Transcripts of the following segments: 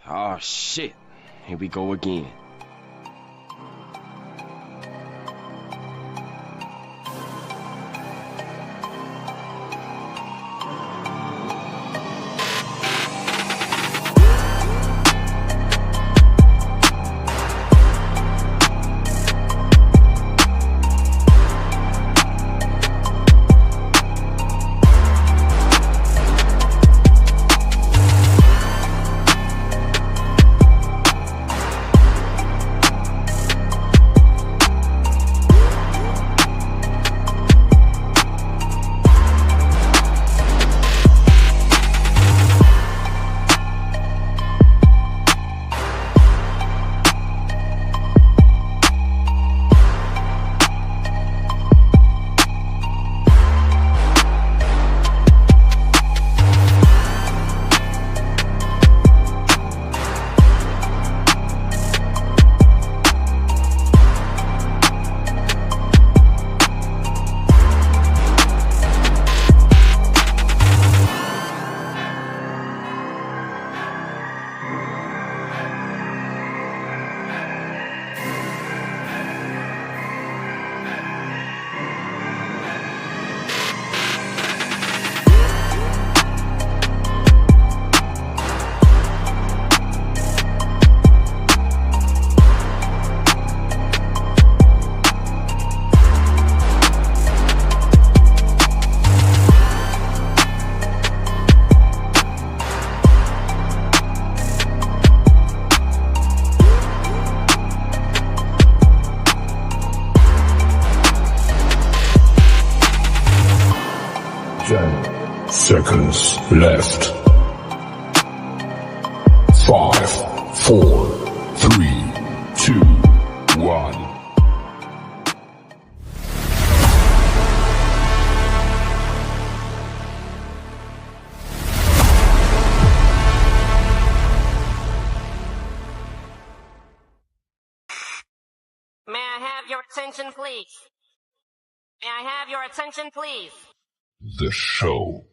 Oh, shit. Here we go again. Seconds left. 5, 4, 3, 2, 1. May I have your attention, please? May I have your attention, please? The show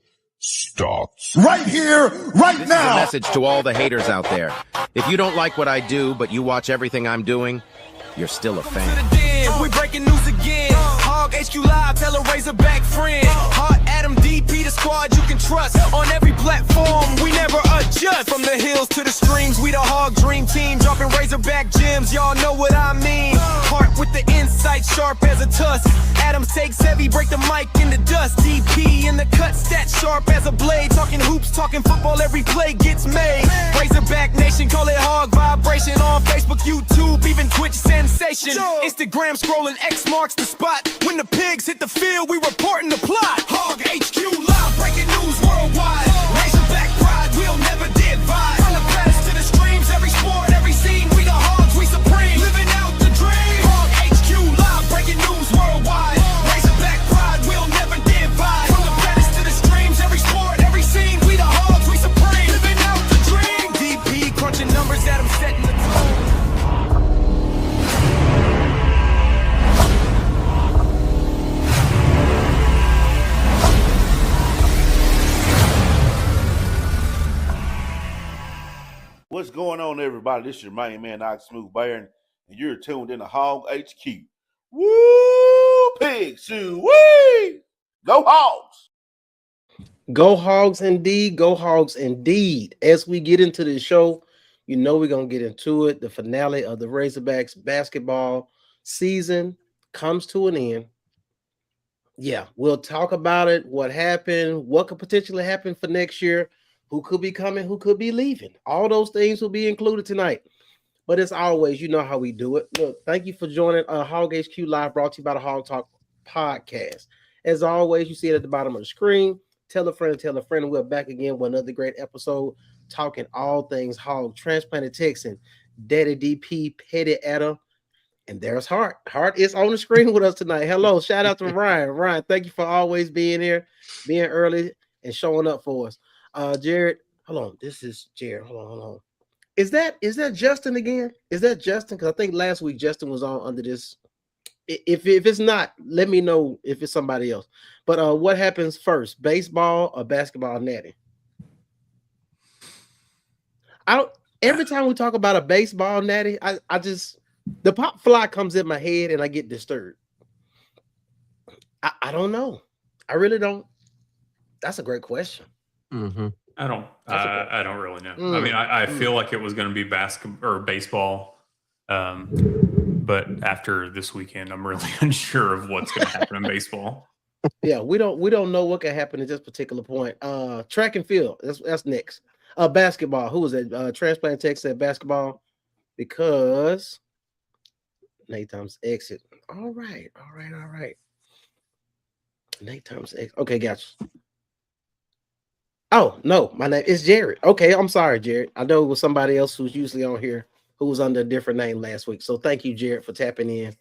starts right here, right This now. is a message to all the haters out there. If you don't like what I do, but you watch everything I'm doing, you're still a fan. We breaking news again. Hog HQ Live, tell a Razorback friend. Hot Adam DP, the squad you can trust. On every platform, we never adjust. From the hills to the streams, we the Hog Dream Team. Dropping Razorback gems, y'all know what I mean. Heart with the insight, sharp as a tusk. Adams takes heavy, break the mic in the dust. DP in the cut, stat sharp as a blade. Talking hoops, talking football, every play gets made. Razorback Nation, call it Hog Vibration. On Facebook, YouTube, even Twitch sensation. Instagram scrolling, X marks the spot. When the pigs hit the field, we reporting the plot. Hog HQ Live, breaking news worldwide. Razorback pride, we'll never divide. From the palace to the streams, every sport, every scene, we the Hogs, we supreme. Living out the dream. Hog HQ Live, breaking news worldwide. Razorback pride, we'll never divide. From the palace to the streams, every sport, every scene, we the Hogs, we supreme. Living out the dream. DP crunching numbers that I'm setting the tone. What's going on, everybody? This is your main man, Ox Smooth Baron, and you're tuned in to Hog HQ. Woo! Pig Sue! Wee! Go Hogs! Go Hogs indeed. Go Hogs indeed. As we get into the show, you know we're going to get into it. The finale of the Razorbacks basketball season comes to an end. Yeah, we'll talk about it, what happened, what could potentially happen for next year, who could be coming, who could be leaving. All those things will be included tonight. But as always, you know how we do it. Look, thank you for joining Hog HQ Live, brought to you by the Hog Talk Podcast. As always, you see it at the bottom of the screen. Tell a friend, and we're back again with another great episode, talking all things hog, transplanted Texan, Daddy DP, Petty Adam, and there's Hart. Hart is on the screen with us tonight. Hello, shout out to Ryan. Ryan, thank you for always being here, being early, and showing up for us. Jared, hold on. This is Jared. Hold on. Is that Justin again? Is that Justin? Because I think last week Justin was on under this. If it's not, let me know if it's somebody else. But what happens first, baseball or basketball, Natty? every time we talk about a baseball, Natty, I just the pop fly comes in my head and I get disturbed. I don't know. I really don't. That's a great question. Mm-hmm. I don't really know. I mean, I feel like it was going to be basketball or baseball, but after this weekend, I'm really unsure of what's going to happen in baseball. Yeah, we don't know what can happen at this particular point. Track and field. That's next. Basketball. Who was that? Transplant Texas at basketball because Nate Thomas exit. All right. Nate Thomas exit. Okay, gotcha. Oh no, my name is Jared. Okay, I'm sorry, Jared. I know it was somebody else who's usually on here who was under a different name last week. So thank you, Jared, for tapping in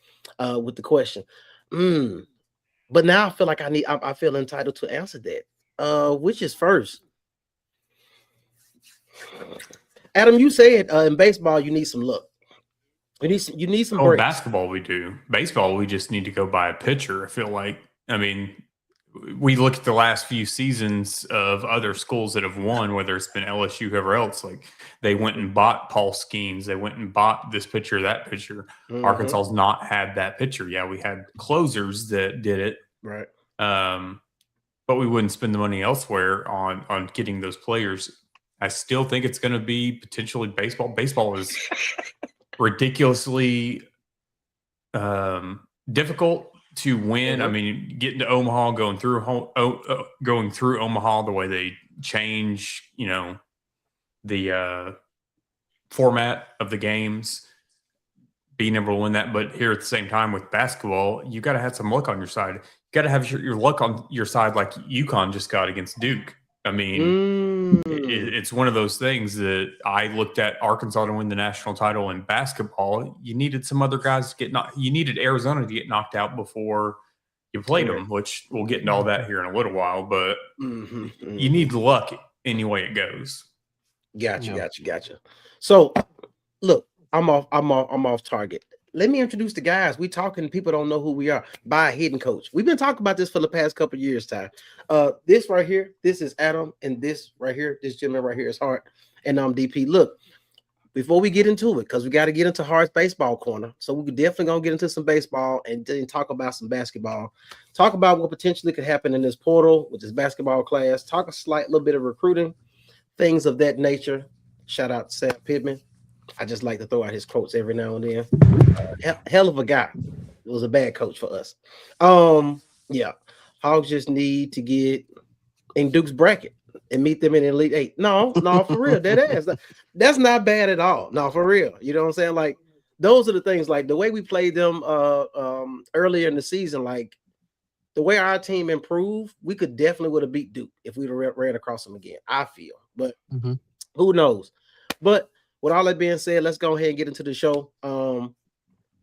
with the question. But now I feel like I feel entitled to answer that. Which is first? Adam, you said in baseball you need some luck. You need some breaks. Basketball we do. Baseball we just need to go buy a pitcher. I feel like. I mean, we look at the last few seasons of other schools that have won, whether it's been LSU, whoever else, like they went and bought Paul Skeens. They went and bought this pitcher, that pitcher. Mm-hmm. Arkansas's not had that pitcher. Yeah, we had closers that did it. Right. But we wouldn't spend the money elsewhere on getting those players. I still think it's going to be potentially baseball. Baseball is ridiculously difficult to win. I mean, getting to Omaha, going through Omaha, the way they change, the format of the games, being able to win that. But here at the same time with basketball, you got to have some luck on your side. You got to have your luck on your side, like UConn just got against Duke. I mean, it's one of those things that I looked at Arkansas to win the national title in basketball. You needed some other guys to get knocked. You needed Arizona to get knocked out before you played them, which we'll get into all that here in a little while. But you need luck any way it goes. Gotcha. So, look, I'm off target. Let me introduce the guys. We talking, people don't know who we are. By a hidden coach. We've been talking about this for the past couple of years, Ty. This right here, this is Adam, and this right here, this gentleman right here is Hart, and I'm DP. Look, before we get into it, because we got to get into Hart's baseball corner, so we're definitely gonna get into some baseball and then talk about some basketball. Talk about what potentially could happen in this portal with this basketball class. Talk a little bit of recruiting, things of that nature. Shout out to Sam Pittman. I just like to throw out his quotes every now and then. Hell of a guy. It was a bad coach for us. Yeah. Hogs just need to get in Duke's bracket and meet them in the Elite Eight. No, for real. That's not bad at all. No, for real. You know what I'm saying? Like, those are the things, like the way we played them earlier in the season, like the way our team improved, we could definitely would have beat Duke if we'd have ran across them again, I feel. But who knows? But with all that being said, let's go ahead and get into the show.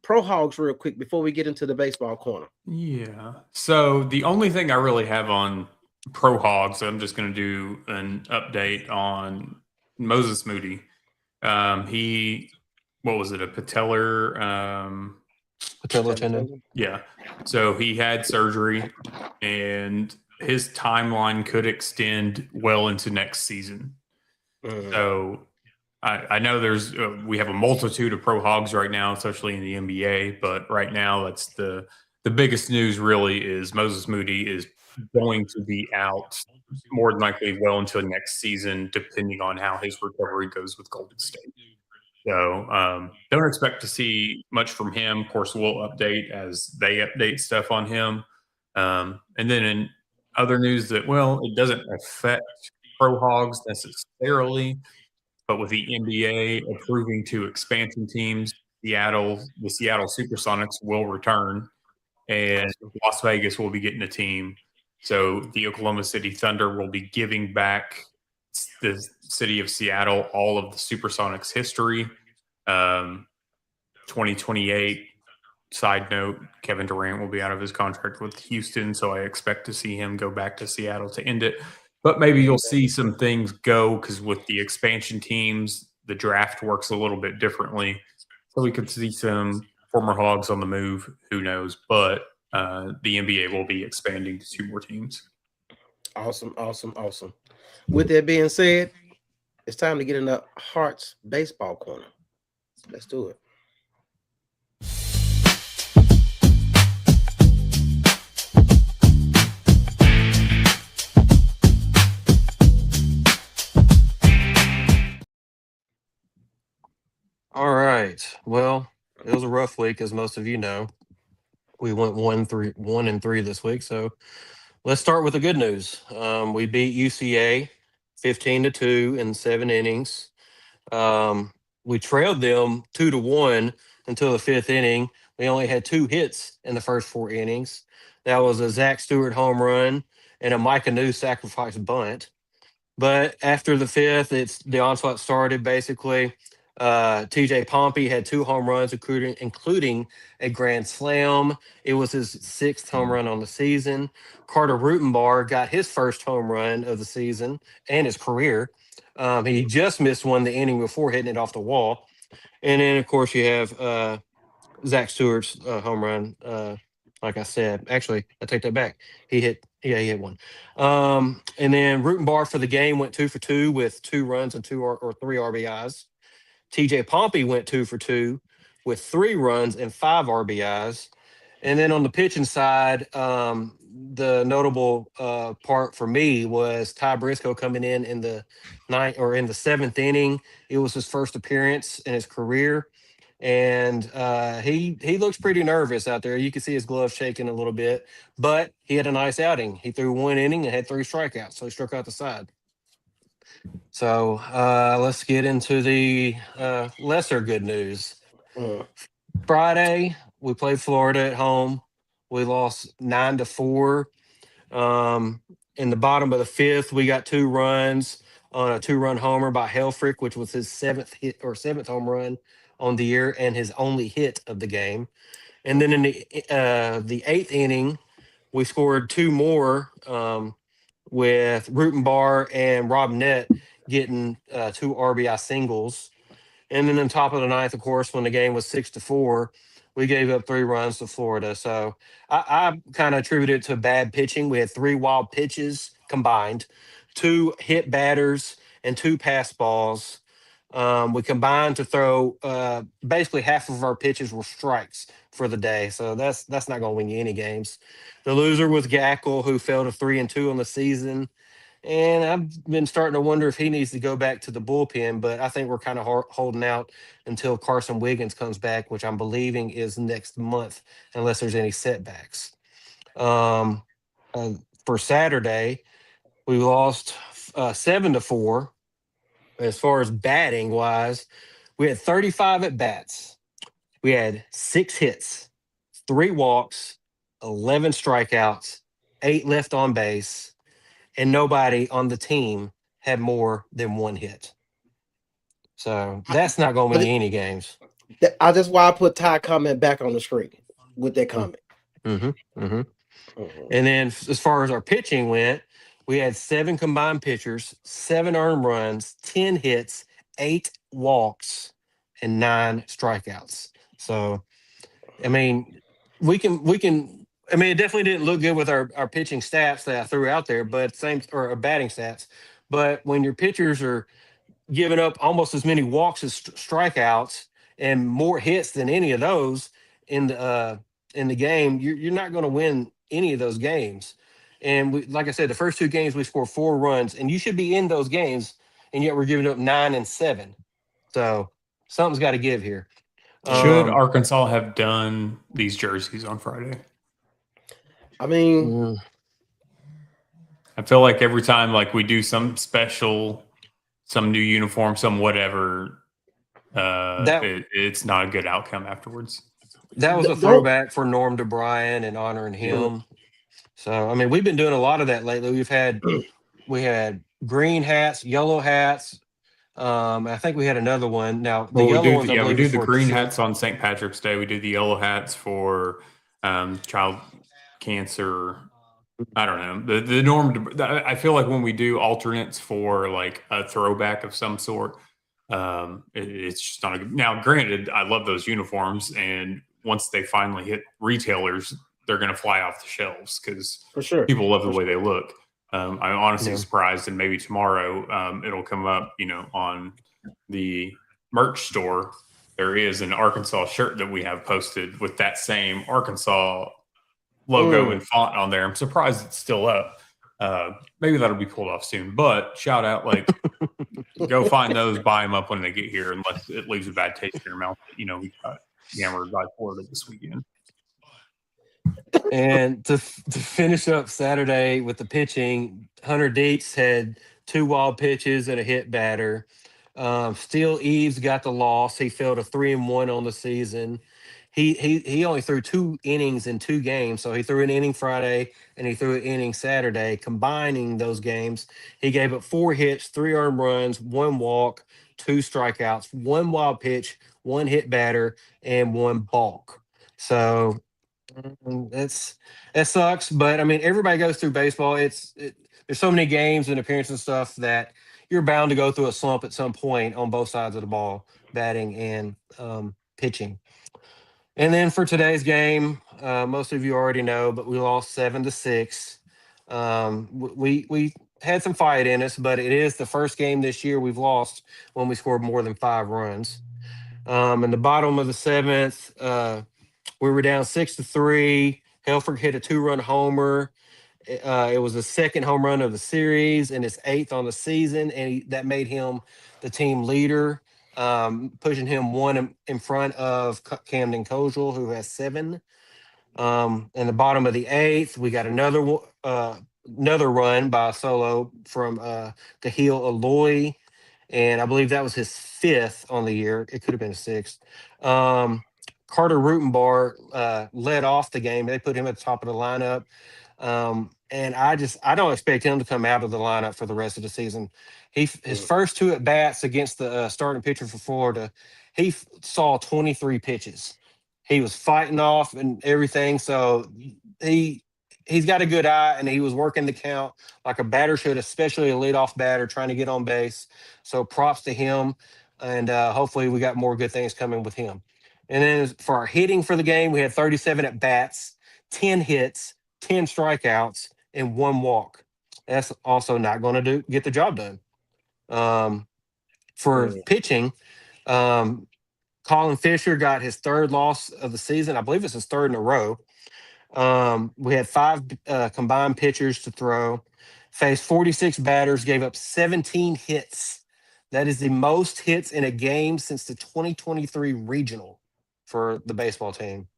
Pro Hogs real quick before we get into the baseball corner. Yeah. So the only thing I really have on Pro Hogs, I'm just going to do an update on Moses Moody. What was it? A patellar tendon. Yeah. So he had surgery and his timeline could extend well into next season. So I know we have a multitude of Pro Hogs right now, especially in the NBA, but right now that's the biggest news really is Moses Moody is going to be out more than likely well into next season, depending on how his recovery goes with Golden State. So don't expect to see much from him. Of course, we'll update as they update stuff on him. And then in other news that, it doesn't affect Pro Hogs necessarily, but with the NBA approving 2 expansion teams, the Seattle Supersonics will return, and Las Vegas will be getting a team. So the Oklahoma City Thunder will be giving back the city of Seattle all of the Supersonics history. 2028, side note, Kevin Durant will be out of his contract with Houston, so I expect to see him go back to Seattle to end it. But maybe you'll see some things go because with the expansion teams, the draft works a little bit differently. So we could see some former Hogs on the move. Who knows? But the NBA will be expanding to 2 more teams. Awesome. With that being said, It's time to get in the Hearts baseball corner. Let's do it. All right. Well, it was a rough week, as most of you know. We went 1-3 this week. So let's start with the good news. We beat UCA 15-2 in 7 innings. We trailed them 2-1 until the 5th inning. We only had 2 hits in the first 4 innings. That was a Zach Stewart home run and a Micah New sacrifice bunt. But after the 5th, the onslaught started basically. TJ Pompey had 2 home runs, including a grand slam. It was his 6th home run on the season. Carter Rutenbar got his first home run of the season and his career. He just missed one the inning before hitting it off the wall. And then, of course, you have Zach Stewart's home run. Like I said, actually, I take that back. He hit one. And then Rutenbar for the game went 2 for 2 with 2 runs and 2 or 3 RBIs. TJ Pompey went 2 for 2 with 3 runs and 5 RBIs. And then on the pitching side, the notable part for me was Ty Briscoe coming in the 7th inning. It was his first appearance in his career. And he looks pretty nervous out there. You can see his glove shaking a little bit, but he had a nice outing. He threw 1 inning and had 3 strikeouts, so he struck out the side. So let's get into the lesser good news. Friday, we played Florida at home. We lost 9-4. In the bottom of the 5th, we got 2 runs on a 2-run homer by Helfrich, which was his 7th home run on the year and his only hit of the game. And then in the 8th inning, we scored 2 more with Rutenbar and Rob Nett getting 2 RBI singles. And then on top of the 9th, of course, when the game was 6-4, we gave up 3 runs to Florida. So I kind of attribute it to bad pitching. We had 3 wild pitches combined, 2 hit batters, and 2 pass balls. We combined to throw basically half of our pitches were strikes for the day. So that's not going to win you any games. The loser was Gackle, who fell to 3-2 on the season. And I've been starting to wonder if he needs to go back to the bullpen, but I think we're kind of holding out until Carson Wiggins comes back, which I'm believing is next month, unless there's any setbacks. For Saturday, we lost 7-4. As far as batting wise, we had 35 at bats. We had 6 hits, 3 walks, 11 strikeouts, 8 left on base, and nobody on the team had more than 1 hit. So that's not going to win you any games. That's why I put Ty comment back on the screen with that comment. And then as far as our pitching went, we had 7 combined pitchers, 7 earned runs, 10 hits, 8 walks, and 9 strikeouts. So, I mean, we can. I mean, it definitely didn't look good with our pitching stats that I threw out there, but our batting stats. But when your pitchers are giving up almost as many walks as strikeouts and more hits than any of those in the game, you're not going to win any of those games. And like I said, the first 2 games we scored 4 runs, and you should be in those games, and yet we're giving up 9 and 7. So something's got to give here. Should Arkansas have done these jerseys on Friday? I mean, I feel like every time we do some special, some new uniform, some whatever, it's not a good outcome afterwards. That was a throwback for Norm DeBryan and honoring him. So, I mean, we've been doing a lot of that lately. We had green hats, yellow hats. I think we had another one. Now, the yellow ones, we do the green hats on St. Patrick's Day. We do the yellow hats for child cancer. I don't know. The norm. I feel like when we do alternates for a throwback of some sort, it's just not a good. Now, granted, I love those uniforms, and once they finally hit retailers, they're going to fly off the shelves because for sure people love the way they look. I'm honestly Yeah. surprised, and maybe tomorrow it'll come up, on the merch store. There is an Arkansas shirt that we have posted with that same Arkansas logo and font on there. I'm surprised it's still up. Maybe that'll be pulled off soon. But shout out, go find those, buy them up when they get here, unless it leaves a bad taste in your mouth. We got hammered by Florida this weekend. And to finish up Saturday with the pitching, Hunter Dietz had 2 wild pitches and a hit batter. Steele Eves got the loss. He fell to 3-1 on the season. He only threw 2 innings in 2 games. So he threw an inning Friday and he threw an inning Saturday. Combining those games, he gave up 4 hits, 3 earned runs, 1 walk, 2 strikeouts, 1 wild pitch, 1 hit batter, and 1 balk. So that sucks, but I mean, everybody goes through baseball. There's so many games and appearances and stuff that you're bound to go through a slump at some point on both sides of the ball, batting and pitching. And then for today's game, most of you already know, but we lost 7-6. We had some fight in us, but it is the first game this year we've lost when we scored more than 5 runs. In the bottom of the 7th, we were down 6-3. Helfrich hit a 2-run homer. It was the 2nd home run of the series and his 8th on the season, and that made him the team leader, pushing him 1 in front of Camden Kozel, who has 7. In the bottom of the 8th, we got another run by a solo from Kahil Aloy, and I believe that was his 5th on the year. It could have been 6th. Carter Rutenbar led off the game. They put him at the top of the lineup. And I don't expect him to come out of the lineup for the rest of the season. His first 2 at bats against the starting pitcher for Florida, he saw 23 pitches. He was fighting off and everything. So he's got a good eye, and he was working the count like a batter should, especially a leadoff batter trying to get on base. So props to him, and hopefully we got more good things coming with him. And then for our hitting for the game, we had 37 at bats, 10 hits, 10 strikeouts, and 1 walk. That's also not going to get the job done. For pitching, Colin Fisher got his 3rd loss of the season. I believe it's his 3rd in a row. We had 5 combined pitchers to throw, faced 46 batters, gave up 17 hits. That is the most hits in a game since the 2023 regional for the baseball team.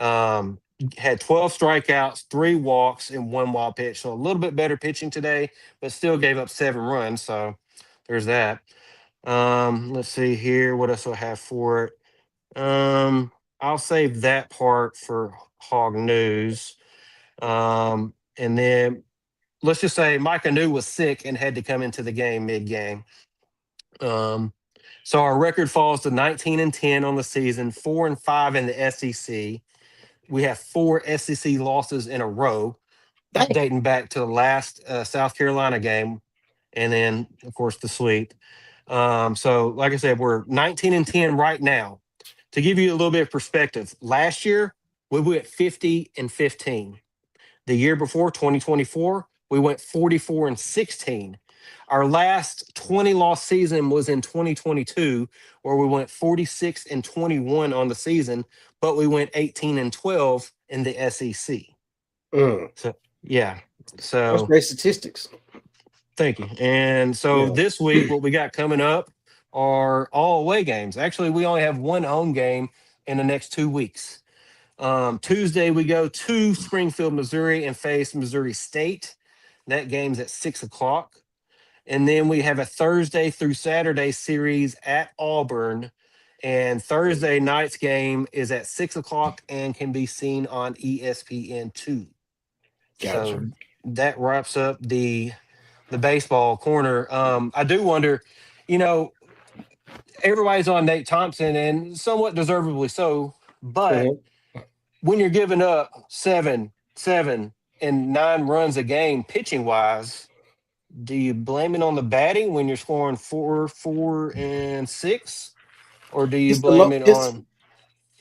Had 12 strikeouts, 3 walks, and 1 wild pitch. So a little bit better pitching today, but still gave up 7 runs. So there's that. Let's see here. What else do I have for it? I'll save that part for Hog News. And then let's just say Mike Anu was sick and had to come into the game mid-game. So our record falls to 19-10 on the season, 4-5 in the SEC. We have 4 SEC losses in a row, dating back to the last South Carolina game, and then of course the sweep. So like I said, we're 19-10 right now. To give you a little bit of perspective, last year we went 50-15. The year before, 2024, we went 44-16. Our last 20-loss season was in 2022, where we went 46-21 on the season, but we went 18-12 in the SEC. So yeah, so that's great statistics. Thank you. And so this week, what we got coming up are all away games. Actually, we only have 1 home game in the next 2 weeks. Tuesday, we go to Springfield, Missouri, and face Missouri State. That game's at 6:00. And then we have a Thursday through Saturday series at Auburn. And Thursday night's game is at 6:00 and can be seen on ESPN2. Gotcha. So that wraps up the baseball corner. I do wonder, everybody's on Nate Thompson, and somewhat deservedly so, but when you're giving up 7, 7, and 9 runs a game pitching wise, do you blame it on the batting when you're scoring 4, 4, and 6? Or do you blame it on?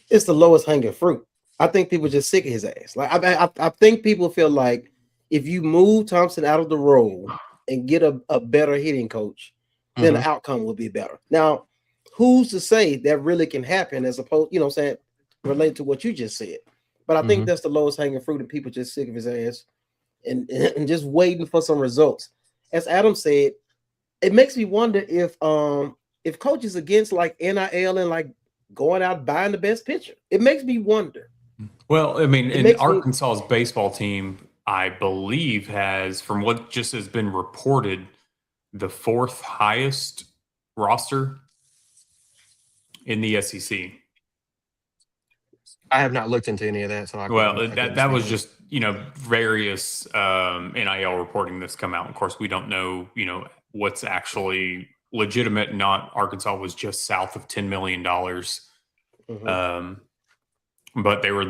It's the lowest hanging fruit. I think people just sick of his ass. Like I think people feel like if you move Thompson out of the role and get a better hitting coach, then the outcome will be better. Now, who's to say that really can happen as opposed, you know what I'm saying, related to what you just said. But I think that's the lowest hanging fruit, and people just sick of his ass and just waiting for some results. As Adam said, it makes me wonder if coaches against like NIL and like going out buying the best pitcher. It makes me wonder. Well, I mean, in Arkansas's baseball team, I believe has, from what just has been reported, the 4th highest roster in the SEC. I have not looked into any of that. So that was just, various NIL reporting that's come out. Of course, we don't know, what's actually legitimate. Not Arkansas was just south of $10 million. But they were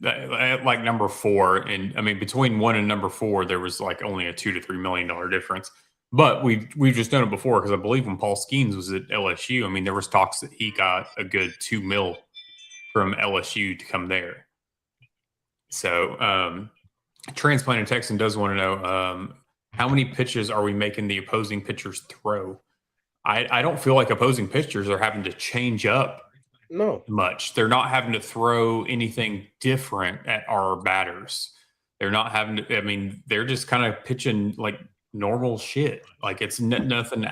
at like number 4. And I mean, between 1 and number 4, there was like only a $2 to $3 million difference. But we've just done it before, because I believe when Paul Skeens was at LSU, I mean, there was talks that he got a good $2 million from LSU to come there. So Transplanted Texan does want to know, how many pitches are we making the opposing pitchers throw? I don't feel like opposing pitchers are having to change up much. They're not having to throw anything different at our batters. They're not having to, I mean, they're just kind of pitching like normal shit. Like it's nothing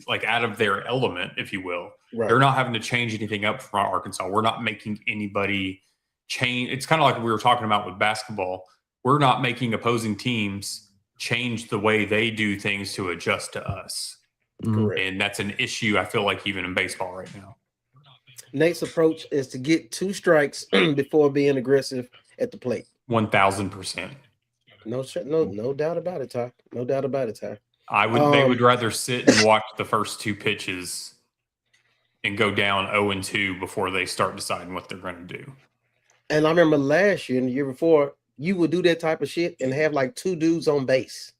like out of their element, if you will. Right. They're not having to change anything up for Arkansas. We're not making anybody change. It's kind of like we were talking about with basketball. We're not making opposing teams change the way they do things to adjust to us. Correct. And that's an issue, I feel like, even in baseball right now. Nate's approach is to get 2 strikes before being aggressive at the plate. 1,000%. No doubt about it, Ty. No doubt about it, Ty. They would rather sit and watch the first 2 pitches and go down 0-2 before they start deciding what they're going to do. And I remember last year and the year before, you would do that type of shit and have like 2 dudes on base.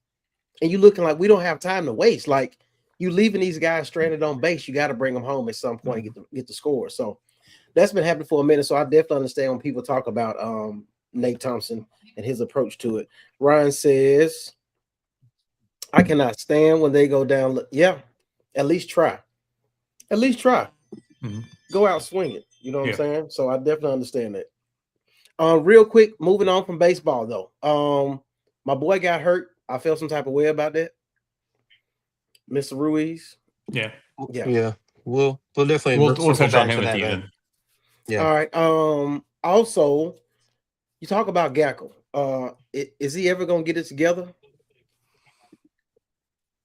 And you looking like we don't have time to waste. Like, you leaving these guys stranded on base, you got to bring them home at some point and get the score. So that's been happening for a minute. So I definitely understand when people talk about Nate Thompson and his approach to it. Ryan says, I cannot stand when they go down. Yeah, at least try. At least try. Go out swinging. You know what I'm saying? So I definitely understand that. Real quick, moving on from baseball though. My boy got hurt. I felt some type of way about that. Mr. Ruiz. Yeah. We'll definitely we'll touch on him at the end. Yeah. All right. Also, you talk about Gackle. Is he ever gonna get it together?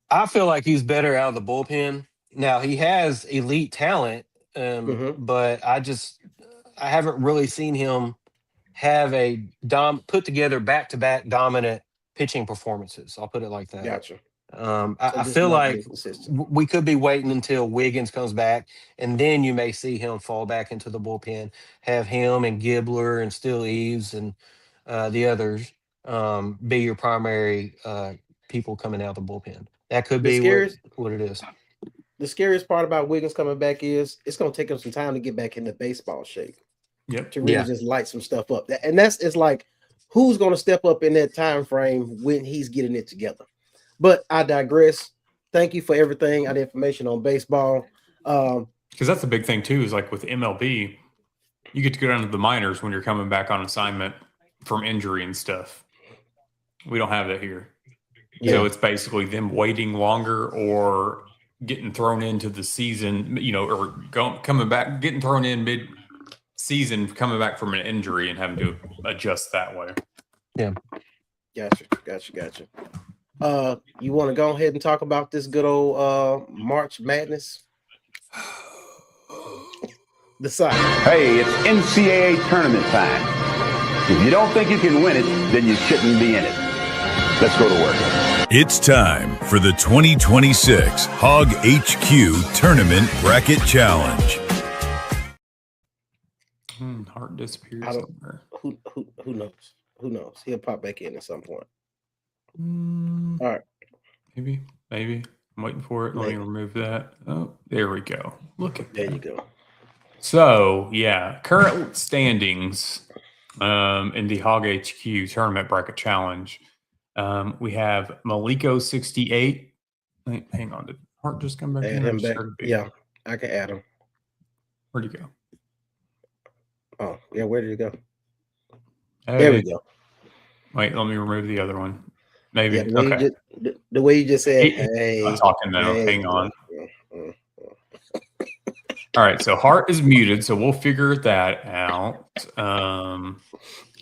I feel like he's better out of the bullpen. Now he has elite talent, but I haven't really seen him have a put together back-to-back dominant pitching performances. I'll put it like that. Gotcha. I feel like we could be waiting until Wiggins comes back, and then you may see him fall back into the bullpen. Have him and Gibbler and Still Eves and the others be your primary people coming out of the bullpen. That could be what it is. The scariest part about Wiggins coming back is it's going to take him some time to get back into baseball shape. Yep. To really just light some stuff up. And it's like, who's going to step up in that time frame when he's getting it together? But I digress. Thank you for everything, the information on baseball. Because that's the big thing too, is like with MLB, you get to go down to the minors when you're coming back on assignment from injury and stuff. We don't have that here. Yeah. So it's basically them waiting longer or getting thrown into the season, or coming back, getting thrown in mid-season, coming back from an injury and having to adjust that way. Yeah. Gotcha. You want to go ahead and talk about this good old March Madness? Decide. Hey, it's NCAA tournament time. If you don't think you can win it, then you shouldn't be in it. Let's go to work. It's time for the 2026 Hog HQ Tournament Bracket Challenge. Heart disappears somewhere. Who knows? Who knows? He'll pop back in at some point. All right. Maybe. I'm waiting for it. Let me remove that. Oh, there we go. Look at that. There you go. So, yeah, current standings in the Hog HQ Tournament Bracket Challenge. We have Maliko 68. Hang on, did Hart just come back Add in? him back. Yeah, I can add him. Where'd he go? Oh, yeah, where did he go? Hey. There we go. Wait, let me remove the other one. Maybe. Yeah, Okay. The way you just said, hey. I'm talking now. Hey. Hang on. All right, so Hart is muted, so we'll figure that out. All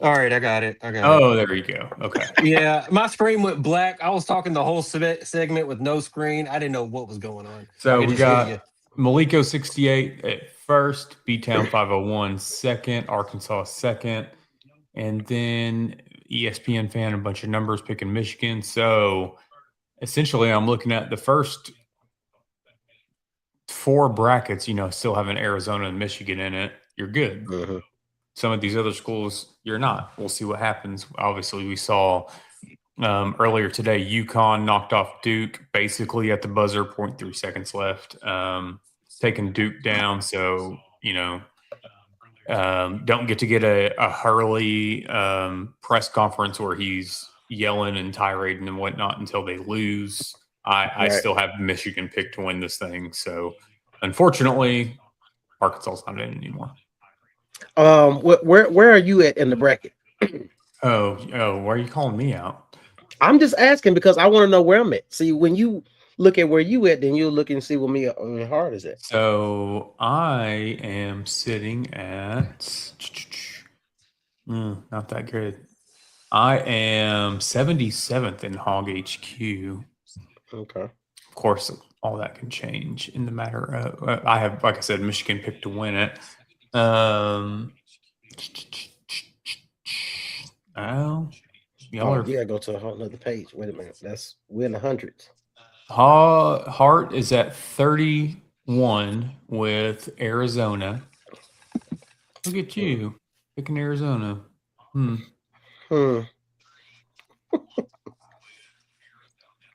right, I got it. Oh, there you go. Okay. Yeah, my screen went black. I was talking the whole segment with no screen. I didn't know what was going on. So we got Maliko 68 at first, B-Town 501 second, Arkansas second, and then ESPN fan, a bunch of numbers picking Michigan. So essentially, I'm looking at the first 4 brackets, still having Arizona and Michigan in it. You're good. Mm-hmm. Some of these other schools, you're not. We'll see what happens. Obviously, we saw earlier today, UConn knocked off Duke basically at the buzzer, 0.3 seconds left, taking Duke down. So, don't get to get a Hurley press conference where he's yelling and tirading and whatnot until they lose. I still have Michigan picked to win this thing. So, unfortunately, Arkansas's not in anymore. Where are you at in the bracket? Oh, why are you calling me out? I'm just asking because I want to know where I'm at. See, when you look at where you at, then you'll look and see what me Hart is at. So I am sitting at not that good. I am 77th in Hog HQ. Okay. Of course, all that can change in the matter of. I have, like I said, Michigan picked to win it. You gotta go to a whole nother page. Wait a minute. We're in the hundreds. Hart is at 31 with Arizona. Look at you picking Arizona.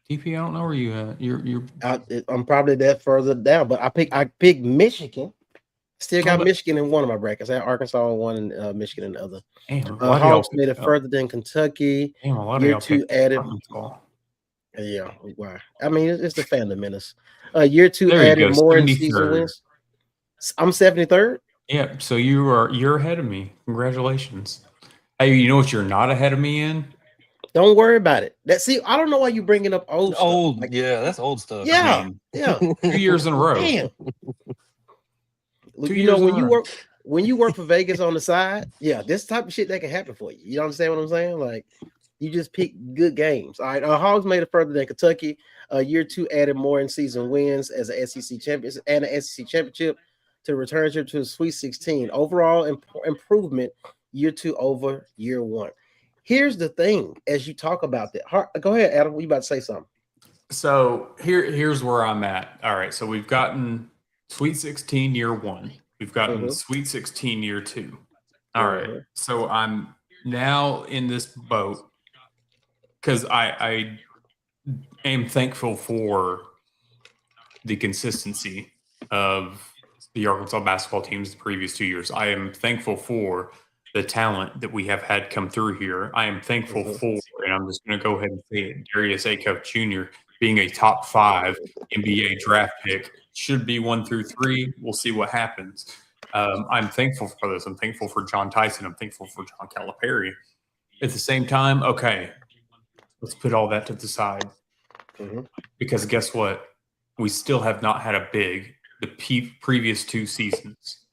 TP, I don't know where you at. You're. I'm probably that further down, but I picked Michigan. Still got Michigan in one of my brackets. I had Arkansas in one and Michigan in the other. Hogs made it further than Kentucky. Damn, a lot Year of 2 added. Arkansas. Yeah, why? I mean, it's the fandom menace. Year 2 added more in season wins. I'm 73rd. Yeah, so you're ahead of me. Congratulations. Hey, you know what you're not ahead of me in? Don't worry about it. I don't know why you're bringing up old stuff. Yeah, that's old stuff. Yeah, yeah. 2 years in a row. Damn. When you work for Vegas on the side, yeah, this type of shit that can happen for you. You understand what I'm saying? Like, you just pick good games. All right, Hogs made it further than Kentucky. Year 2 added more in season wins as an SEC champion and an SEC championship to return to the Sweet 16. Overall improvement year 2 over year 1. Here's the thing, as you talk about that. Go ahead, Adam. You about to say something? So here's where I'm at. All right, so we've gotten Sweet 16 year 1. We've gotten Sweet 16 year 2. All right, so I'm now in this boat because I am thankful for the consistency of the Arkansas basketball teams the previous 2 years. I am thankful for the talent that we have had come through here. I am thankful for, and I'm just going to go ahead and say it, Darius Acuff Jr. being a top 5 NBA draft pick, should be 1 through 3. We'll see what happens. I'm thankful for this. I'm thankful for John Tyson. I'm thankful for John Calipari. At the same time, okay, let's put all that to the side. Because guess what? We still have not had a big the previous 2 seasons.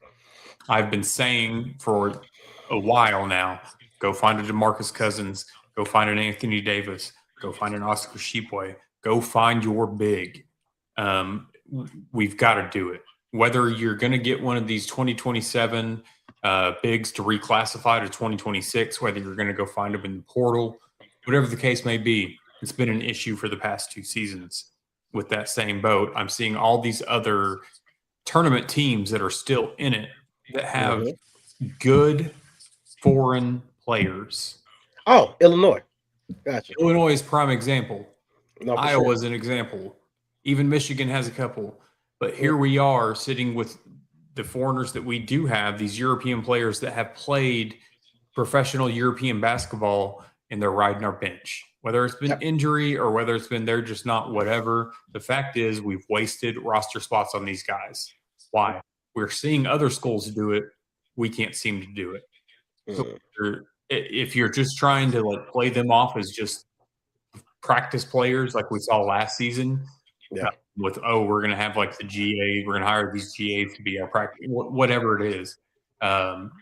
I've been saying for a while now, go find a DeMarcus Cousins, go find an Anthony Davis, go find an Oscar Tshiebwe, go find your big. We've got to do it. Whether you're going to get one of these 2027 bigs to reclassify to 2026, whether you're going to go find them in the portal, whatever the case may be, it's been an issue for the past 2 seasons. With that same boat, I'm seeing all these other tournament teams that are still in it that have good foreign players. Oh, Illinois. Gotcha. Illinois is prime example. Iowa's an example. Even Michigan has a couple. But here we are sitting with the foreigners that we do have, these European players that have played professional European basketball, and they're riding our bench. Whether it's been injury or whether it's been they're just not whatever. The fact is we've wasted roster spots on these guys. Why? We're seeing other schools do it. We can't seem to do it. So if you're just trying to like play them off as just practice players like we saw last season, with we're going to have like the GA, we're going to hire these GAs to be our practice, whatever it is,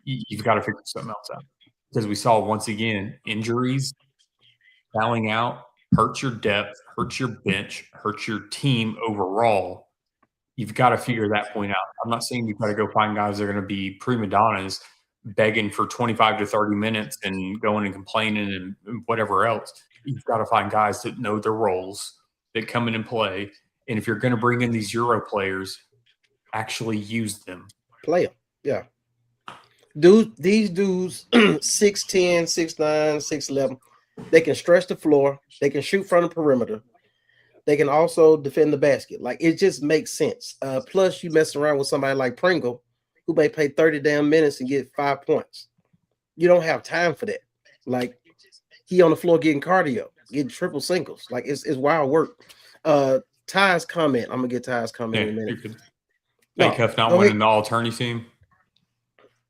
you've got to figure something else out. Because we saw once again injuries, fouling out, hurts your depth, hurts your bench, hurts your team overall. You've got to figure that point out. I'm not saying you've got to go find guys that are going to be prima donnas begging for 25 to 30 minutes and going and complaining and whatever else. You've got to find guys that know their roles, that come in and play. And if you're going to bring in these Euro players, actually use them. Play them. Yeah. These dudes, 6'10", 6'9", 6'11", they can stretch the floor. They can shoot from the perimeter. They can also defend the basket. Like, it just makes sense. Plus, you mess around with somebody like Pringle, who may play 30 damn minutes and get 5 points. You don't have time for that. Like, he on the floor getting cardio, getting triple singles. Like, it's wild work. Ty's comment. I'm going to get Ty's comment in a minute. Hey, Cuff not winning the all-tourney team?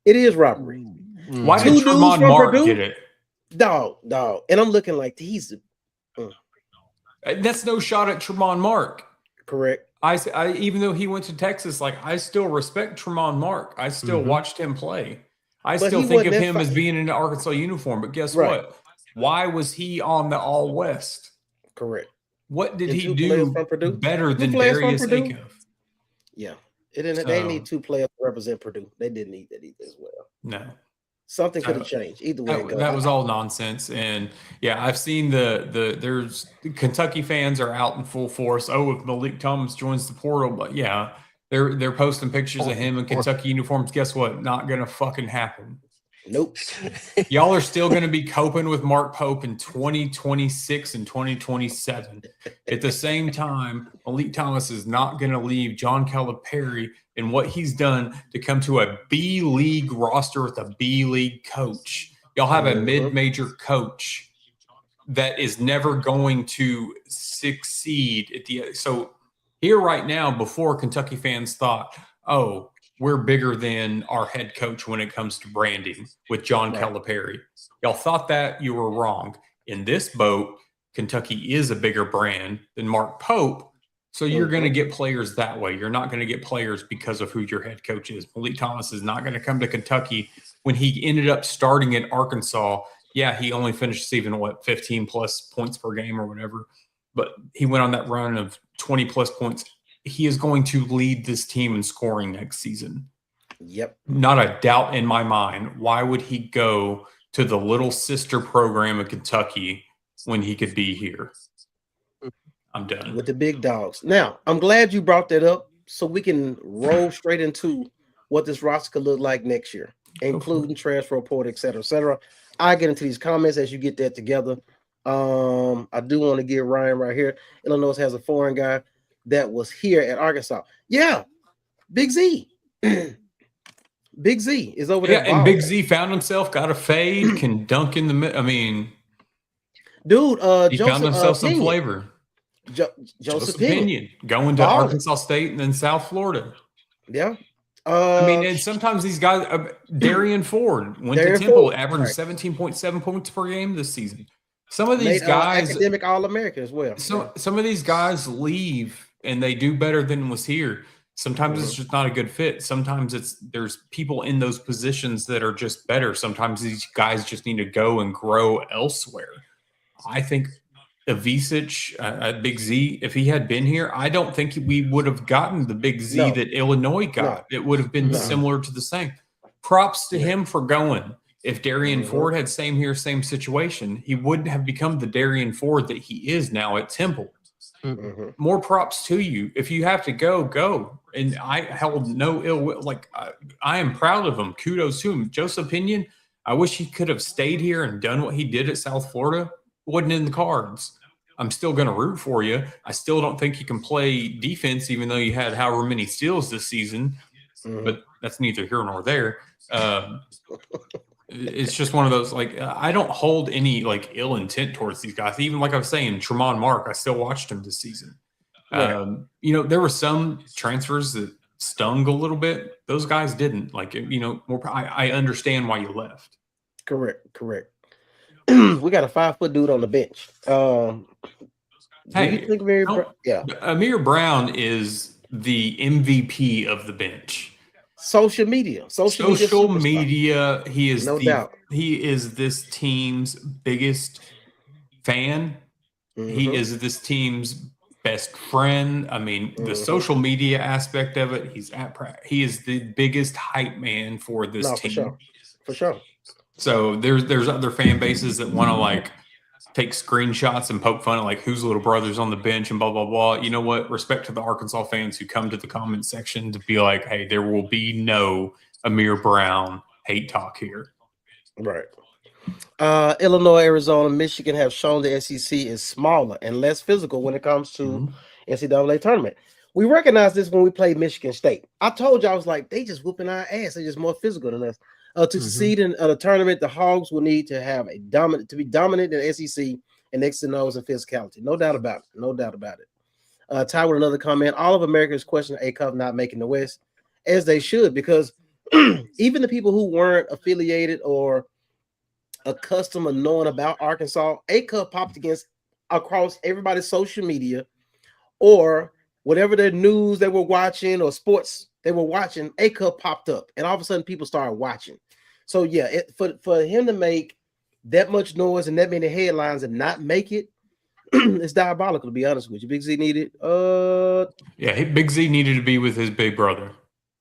It is robbery. Why did Tremont Mark get it? Dog. And I'm looking like he's that's no shot at Tremont Mark. Correct. I even though he went to Texas, like I still respect Tremont Mark. I still watched him play. I still think of him as being in an Arkansas uniform. But guess what? Why was he on the All West? Correct. What did he do better than Darius Acuff? Yeah. They need 2 players to represent Purdue. They didn't need that either as well. No. Something could have changed. Either way. That was all nonsense. And yeah, I've seen there's Kentucky fans are out in full force. Oh, if Malik Thomas joins the portal, but yeah, they're posting pictures of him in Kentucky uniforms. Guess what? Not gonna fucking happen. Nope. Y'all are still going to be coping with Mark Pope in 2026 and 2027. At the same time, Malik Thomas is not going to leave John Calipari and what he's done to come to a B-League roster with a B-League coach. Y'all have a mid-major coach that is never going to succeed at the – so here right now, before Kentucky fans thought, oh, we're bigger than our head coach when it comes to branding with John Calipari. Y'all thought that, you were wrong. In this boat, Kentucky is a bigger brand than Mark Pope, so you're going to get players that way. You're not going to get players because of who your head coach is. Malik Thomas is not going to come to Kentucky when he ended up starting at Arkansas. Yeah, he only finished season, 15-plus points per game or whatever, but he went on that run of 20-plus points. He is going to lead this team in scoring next season. Yep. Not a doubt in my mind. Why would he go to the little sister program in Kentucky when he could be here? I'm done. With the big dogs. Now, I'm glad you brought that up so we can roll straight into what this roster could look like next year, including transfer report, et cetera, et cetera. I'll get into these comments as you get that together. I do want to give Ryan right here. Illinois has a foreign guy that was here at Arkansas. Yeah, Big Z. Big Z is over there. Yeah, and Big Z found himself, got a fade, can dunk in the middle. I mean, dude, he found himself some flavor. Joseph Pinion going to Arkansas State and then South Florida. Yeah. I mean, and sometimes these guys, Darian Ford went to Temple, averaged 17.7 points per game this season. Some of these guys, academic All-American as well. Some of these guys leave and they do better than was here. Sometimes it's just not a good fit. Sometimes there's people in those positions that are just better. Sometimes these guys just need to go and grow elsewhere. I think Ivisic, Big Z, if he had been here, I don't think we would have gotten the Big Z that Illinois got. It would have been similar to the same. Props to him for going. If Darian Ford had same situation, he wouldn't have become the Darian Ford that he is now at Temple. More props to you. If you have to go, go. And I held no ill will. Like, I am proud of him. Kudos to him. Joseph Pinion, I wish he could have stayed here and done what he did at South Florida. Wasn't in the cards. I'm still going to root for you. I still don't think you can play defense, even though you had however many steals this season. But that's neither here nor there. It's just one of those, like, I don't hold any like ill intent towards these guys. Even like I was saying, Tremont Mark, I still watched him this season. Right. There were some transfers that stung a little bit. Those guys didn't. Like, I understand why you left. Correct. We got a 5-foot dude on the bench. Do you think Amir Brown is the MVP of the bench. Social media. He is no doubt. He is this team's biggest fan. He is this team's best friend. I mean, the social media aspect of it. He is the biggest hype man for this team. For sure. So there's other fan bases that want to like take screenshots and poke fun at like whose little brother's on the bench and blah blah blah. You know what? Respect to the Arkansas fans who come to the comment section to be like, hey, there will be no Amir Brown hate talk here. Right. Illinois, Arizona, Michigan have shown the SEC is smaller and less physical when it comes to NCAA tournament. We recognized this when we played Michigan State. I told you, I was like, they just whooping our ass. They're just more physical than us. To succeed in the tournament, the Hogs will need to have be dominant in SEC and X's and O's and physicality. No doubt about it. Ty with another comment. All of Americans question ACUF not making the West, as they should, because even the people who weren't affiliated or accustomed to knowing about Arkansas, ACUF popped across everybody's social media or whatever their news they were watching or sports they were watching, ACUF popped up, and all of a sudden people started watching. So yeah, for him to make that much noise and that many headlines and not make it, it's diabolical, to be honest with you. Big Z needed. Big Z needed to be with his big brother.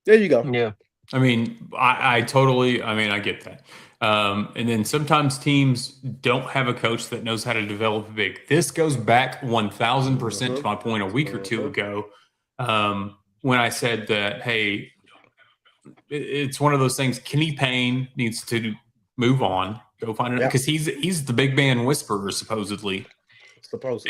There you go. Yeah. I mean, I get that. And then sometimes teams don't have a coach that knows how to develop a big. This goes back 1,000% to my point a week or two ago. When I said that, hey, it's one of those things. Kenny Payne needs to move on, go find it, because he's the big man whisperer supposedly.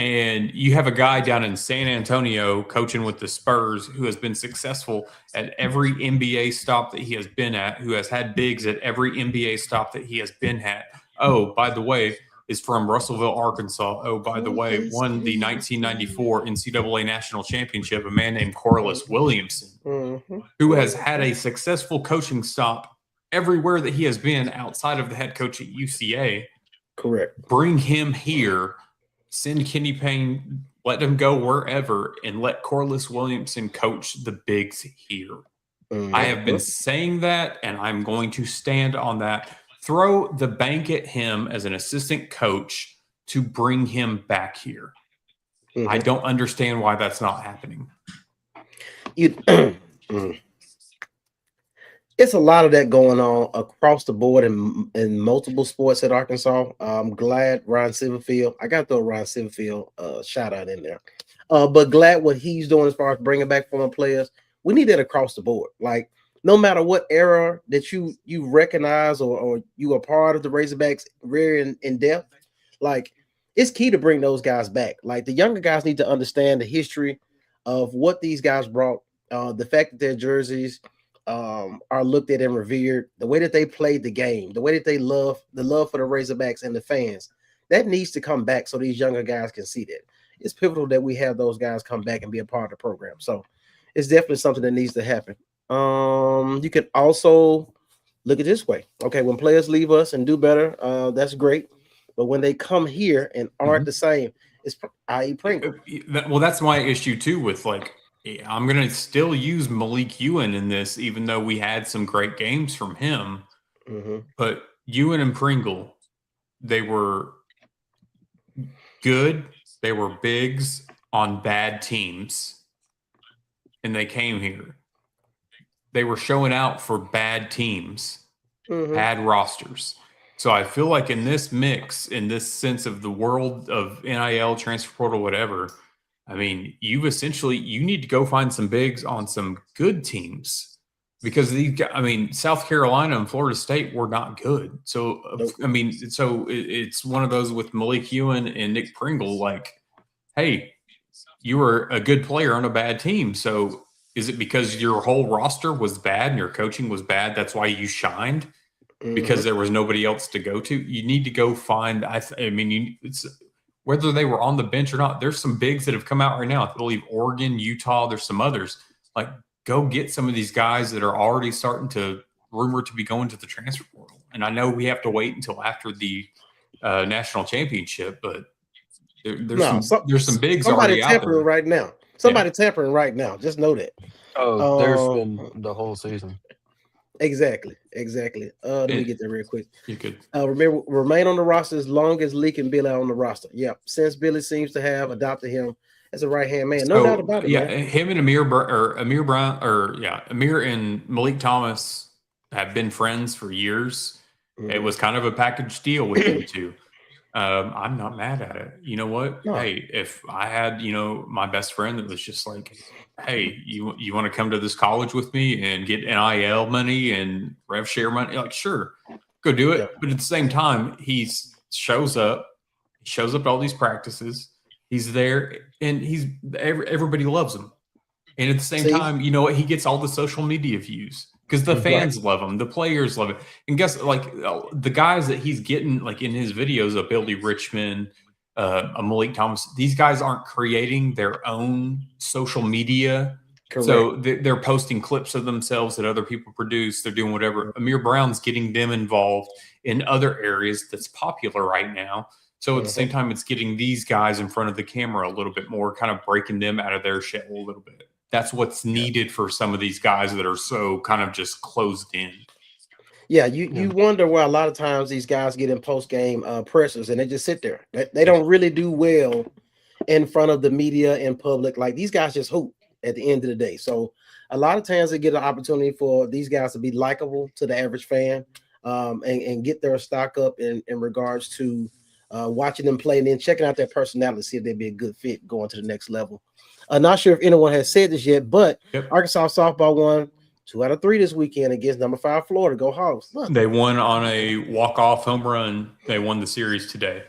And you have a guy down in San Antonio coaching with the Spurs who has been successful at every NBA stop that he has been at, who has had bigs at every NBA stop that he has been at. Oh, by the way, is from Russellville, Arkansas. Oh, by the way, won the 1994 NCAA National Championship, a man named Corliss Williamson, who has had a successful coaching stop everywhere that he has been outside of the head coach at UCA. Correct. Bring him here, send Kenny Payne, let him go wherever, and let Corliss Williamson coach the bigs here. I have been saying that, and I'm going to stand on that. Throw the bank at him as an assistant coach to bring him back here. I don't understand why that's not happening. It's a lot of that going on across the board in multiple sports at Arkansas. I'm glad Ryan Silverfield. I got to throw Ryan Silverfield shout out in there. But glad what he's doing as far as bringing back former players. We need that across the board. Like, no matter what era that you recognize or you are part of the Razorbacks very in depth, like, it's key to bring those guys back. Like, the younger guys need to understand the history of what these guys brought, the fact that their jerseys are looked at and revered, the way that they played the game, the way that they love for the Razorbacks and the fans. That needs to come back so these younger guys can see that. It's pivotal that we have those guys come back and be a part of the program. So it's definitely something that needs to happen. You can also look at it this way. Okay, when players leave us and do better, that's great. But when they come here and aren't the same, it's i.e. Pringle. Well, that's my issue too with, like, I'm going to still use Malik Ewan in this, even though we had some great games from him. But Ewan and Pringle, they were good. They were bigs on bad teams. And they came here. They were showing out for bad teams, bad rosters. So I feel like in this mix, in this sense of the world of NIL, transfer portal, whatever, I mean, you need to go find some bigs on some good teams, because South Carolina and Florida State were not good. So, it's one of those with Malik Ewan and Nick Pringle, like, hey, you were a good player on a bad team. So is it because your whole roster was bad and your coaching was bad, that's why you shined? because there was nobody else to go to. You need to go find. It's whether they were on the bench or not. There's some bigs that have come out right now. I believe Oregon, Utah. There's some others. Like, go get some of these guys that are already starting to rumored to be going to the transfer portal. And I know we have to wait until after the national championship, but there's some bigs already out there right now. Somebody tampering right now. Just know that. Oh, there's been the whole season. Exactly. Let me get that real quick. You could remember, remain on the roster as long as Leak and Billy are on the roster. Yeah, since Billy seems to have adopted him as a right-hand man. No doubt about it. Yeah, man. Him and Amir and Malik Thomas have been friends for years. It was kind of a package deal with them two. I'm not mad at it. You know what? No. Hey, if I had, my best friend that was just like, hey, you want to come to this college with me and get NIL money and rev share money? Like, sure, go do it. Yeah. But at the same time, he shows up at all these practices. He's there, and everybody loves him. And at the same time, he gets all the social media views because the fans love him, the players love it. And guess, like, the guys that he's getting, like, in his videos, a Billy Richmond, a Malik Thomas, these guys aren't creating their own social media. Correct. So they're posting clips of themselves that other people produce. They're doing whatever. Amir Brown's getting them involved in other areas that's popular right now. So at the same time, it's getting these guys in front of the camera a little bit more, kind of breaking them out of their shell a little bit. That's what's needed for some of these guys that are so kind of just closed in. Yeah, you wonder why a lot of times these guys get in post-game pressers and they just sit there. They don't really do well in front of the media and public. Like, these guys just hoop at the end of the day. So a lot of times they get an opportunity for these guys to be likable to the average fan, and get their stock up in regards to watching them play and then checking out their personality, see if they'd be a good fit going to the next level. Not sure if anyone has said this yet, but Arkansas softball won 2 out of 3 this weekend against number 5 Florida. Go Hogs! Look. They won on a walk-off home run. They won the series today.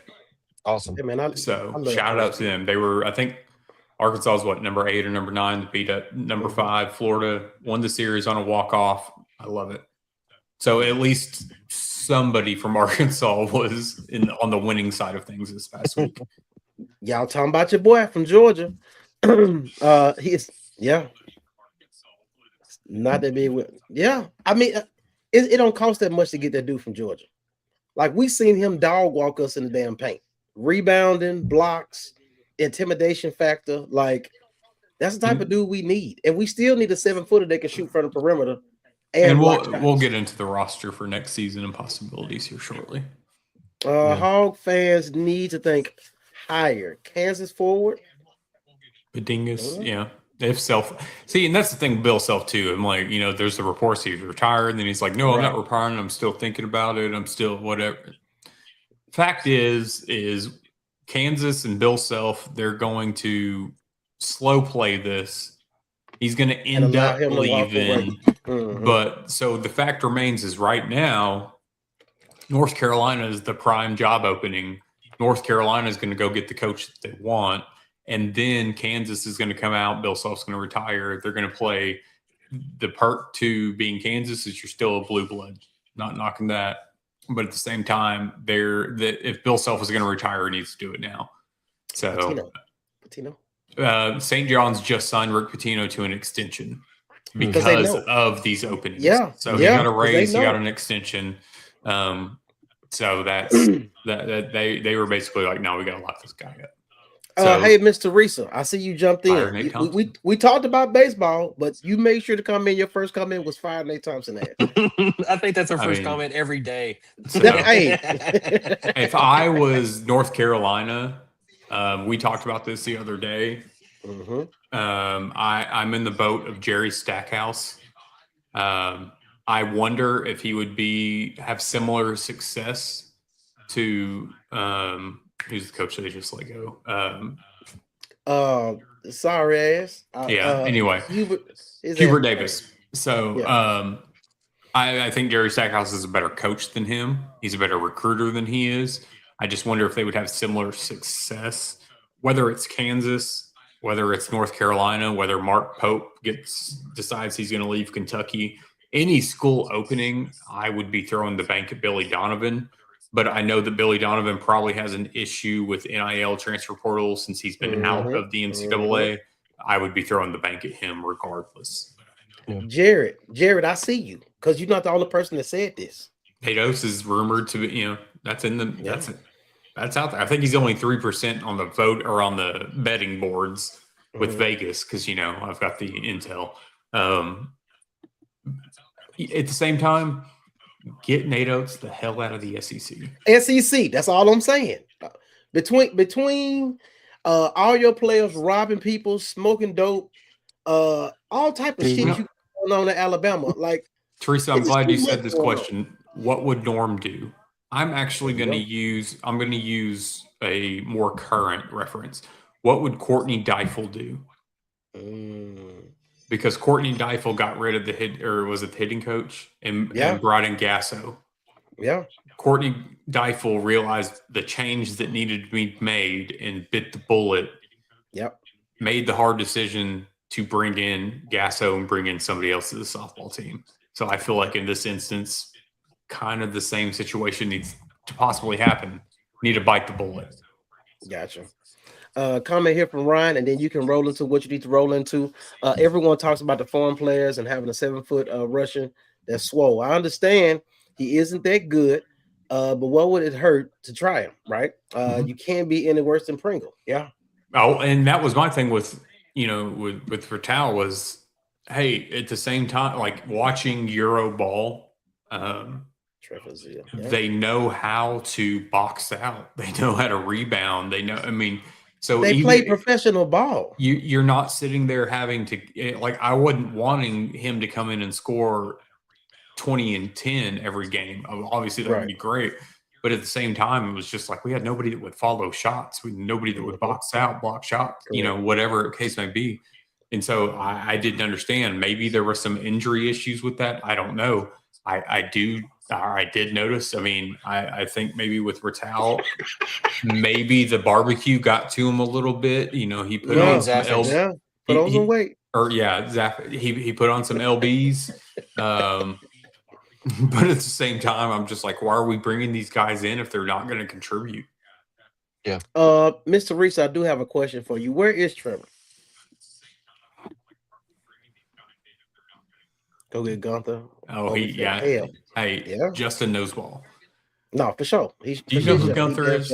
Awesome. Hey, man, I shout out to them. They were, I think, Arkansas is number 8 or number 9 to beat up number 5 Florida. Won the series on a walk-off. I love it. So at least somebody from Arkansas was on the winning side of things this past week. Y'all talking about your boy from Georgia? He's not that big. Yeah, I mean, it don't cost that much to get that dude from Georgia. Like, we seen him dog walk us in the damn paint, rebounding, blocks, intimidation factor. Like, that's the type of dude we need, and we still need a 7-footer that can shoot from the perimeter. And we'll get into the roster for next season and possibilities here shortly. Hog fans need to think higher. Kansas forward. Bedingus, yeah. If Self, see, and that's the thing with Bill Self too. I'm like, there's the reports he's retired, and then he's like, no, I'm not retiring. I'm still thinking about it. I'm still whatever. Fact is Kansas and Bill Self, they're going to slow play this. He's going to end up leaving. But so the fact remains is right now, North Carolina is the prime job opening. North Carolina is going to go get the coach that they want. And then Kansas is going to come out. Bill Self's going to retire. They're going to play. The perk to being Kansas is you're still a blue blood. Not knocking that, but at the same time, if Bill Self is going to retire, he needs to do it now. So, Pitino. St. John's just signed Rick Pitino to an extension because of these openings. Yeah. So he got a raise. He got an extension. So that's that they were basically like, no, we got to lock this guy up. Hey, Miss Teresa, I see you jumped in. We talked about baseball, but you made sure to come in. Your first comment was Fire Nate Thompson ad. I think that's our first comment every day. So, if I was North Carolina, we talked about this the other day. I'm in the boat of Jerry Stackhouse. I wonder if he would have similar success to who's the coach that they just let go? Sorry ass. Anyway, Hubert Davis. So I think Jerry Stackhouse is a better coach than him. He's a better recruiter than he is. I just wonder if they would have similar success, whether it's Kansas, whether it's North Carolina, whether Mark Pope decides he's going to leave Kentucky. any school opening, I would be throwing the bank at Billy Donovan. But I know that Billy Donovan probably has an issue with NIL transfer portal since he's been out of the NCAA. I would be throwing the bank at him regardless. Jared, I see you because you're not the only person that said this. Nate Oates is rumored to be, that's in the that's out there. I think he's only 3% on the vote or on the betting boards with Vegas because I've got the intel. At the same time, get Nate Oates the hell out of the SEC. SEC, that's all I'm saying. Between all your players robbing people, smoking dope, all type of shit you going on in Alabama. Like Teresa, I'm glad you said this question. What would Norm do? I'm actually going to use a more current reference. What would Courtney Deifel do? Because Courtney Deifel got rid of the hitting coach and brought in Gasso. Yeah. Courtney Deifel realized the change that needed to be made and bit the bullet. Yep. Made the hard decision to bring in Gasso and bring in somebody else to the softball team. So I feel like in this instance, kind of the same situation needs to possibly happen. Need to bite the bullet. Gotcha. Comment here from Ryan, and then you can roll into what you need to roll into. Everyone talks about the foreign players and having a 7-foot Russian that's swole. I understand he isn't that good, but what would it hurt to try him, right? You can't be any worse than Pringle. Yeah. Oh, and that was my thing with Ratal was, hey, at the same time, like watching Euro ball, they know how to box out. They know how to rebound. They know, so they play professional ball. You're not sitting there having to, like, I wasn't wanting him to come in and score 20 and 10 every game. Obviously, that would be great. But at the same time, it was just like we had nobody that would follow shots. We had nobody that would box out, block shots, whatever the case may be. And so I didn't understand. Maybe there were some injury issues with that. I don't know. I did notice. I think maybe with Ratal, maybe the barbecue got to him a little bit. He put on some put on some weight. He put on some LBs. But at the same time, I'm just like, why are we bringing these guys in if they're not going to contribute? Yeah. Mr. Reese, I do have a question for you. Where is Trevor? Go get Gunther. Oh, Justin knows ball. No, for sure. Do you know who Gunther is?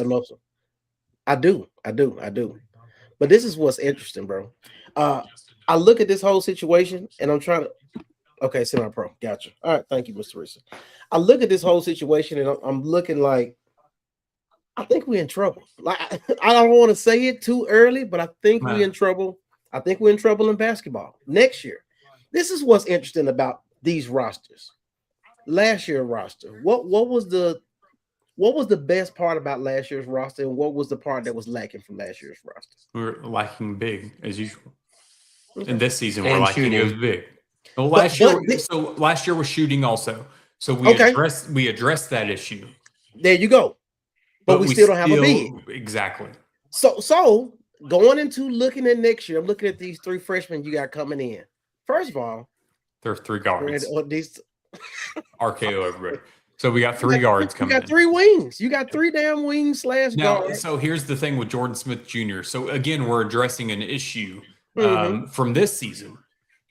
I do. But this is what's interesting, bro. I look at this whole situation and I'm trying to. Okay, semi-pro. Gotcha. All right, thank you, Mr. Reese. I look at this whole situation and I'm looking like I think we're in trouble. Like I don't want to say it too early, but I think we're in trouble. I think we're in trouble in basketball next year. This is what's interesting about these rosters. Last year's roster. What was the best part about last year's roster, and what was the part that was lacking from last year's roster? We're lacking big as usual. And this season we're lacking it was big. Well, last year was shooting also. So we addressed that issue. There you go. But we still don't have a big. Exactly. So going into looking at next year, I'm looking at these 3 freshmen you got coming in. First of all, there are 3 guards. RKO everybody. So we got 3 guards coming. You got 3 wings. You got 3 damn wings / guards. So here's the thing with Jordan Smith Jr. So again, we're addressing an issue from this season.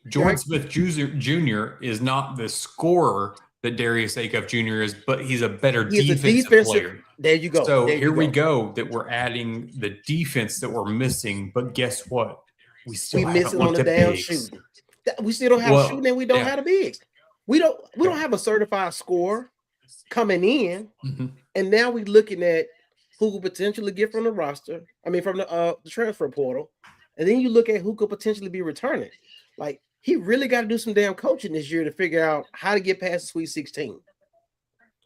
Jordan Smith Jr. is not the scorer that Darius Acuff Jr. is, but he's a better defensive player. There you go. So here we go that we're adding the defense that we're missing, but guess what? We missing on the damn shooting. We still don't have shooting, and we don't have the bigs. We don't have a certified scorer coming in, and now we're looking at who could potentially get from the roster. From the transfer portal, and then you look at who could potentially be returning. Like, he really got to do some damn coaching this year to figure out how to get past the Sweet 16.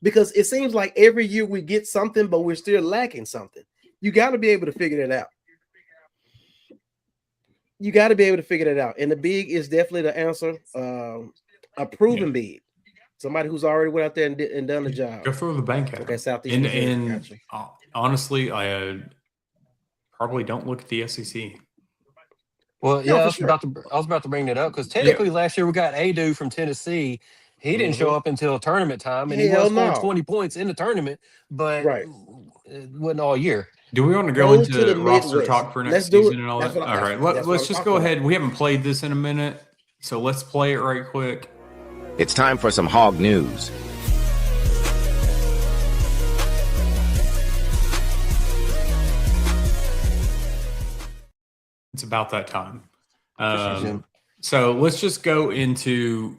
Because it seems like every year we get something, but we're still lacking something. You got to be able to figure that out. And the big is definitely the answer. A proven big. Somebody who's already went out there and done the job. Go throw the bank at Okay, Southeast. And honestly, I probably don't look at the SEC. Well, yeah, I was about to bring that up because technically last year we got Adu from Tennessee, He didn't show up until tournament time, and he Hell was scoring no. 20 points in the tournament, but Right. it wasn't all year. Do we want to go Go into to the roster Midwest. talk for next Let's do season it. and all That's that? what All right, that's what let's I'm just talking go about. ahead. We haven't played this in a minute, so let's play it right quick. It's time for some hog news. It's about that time. So let's just go into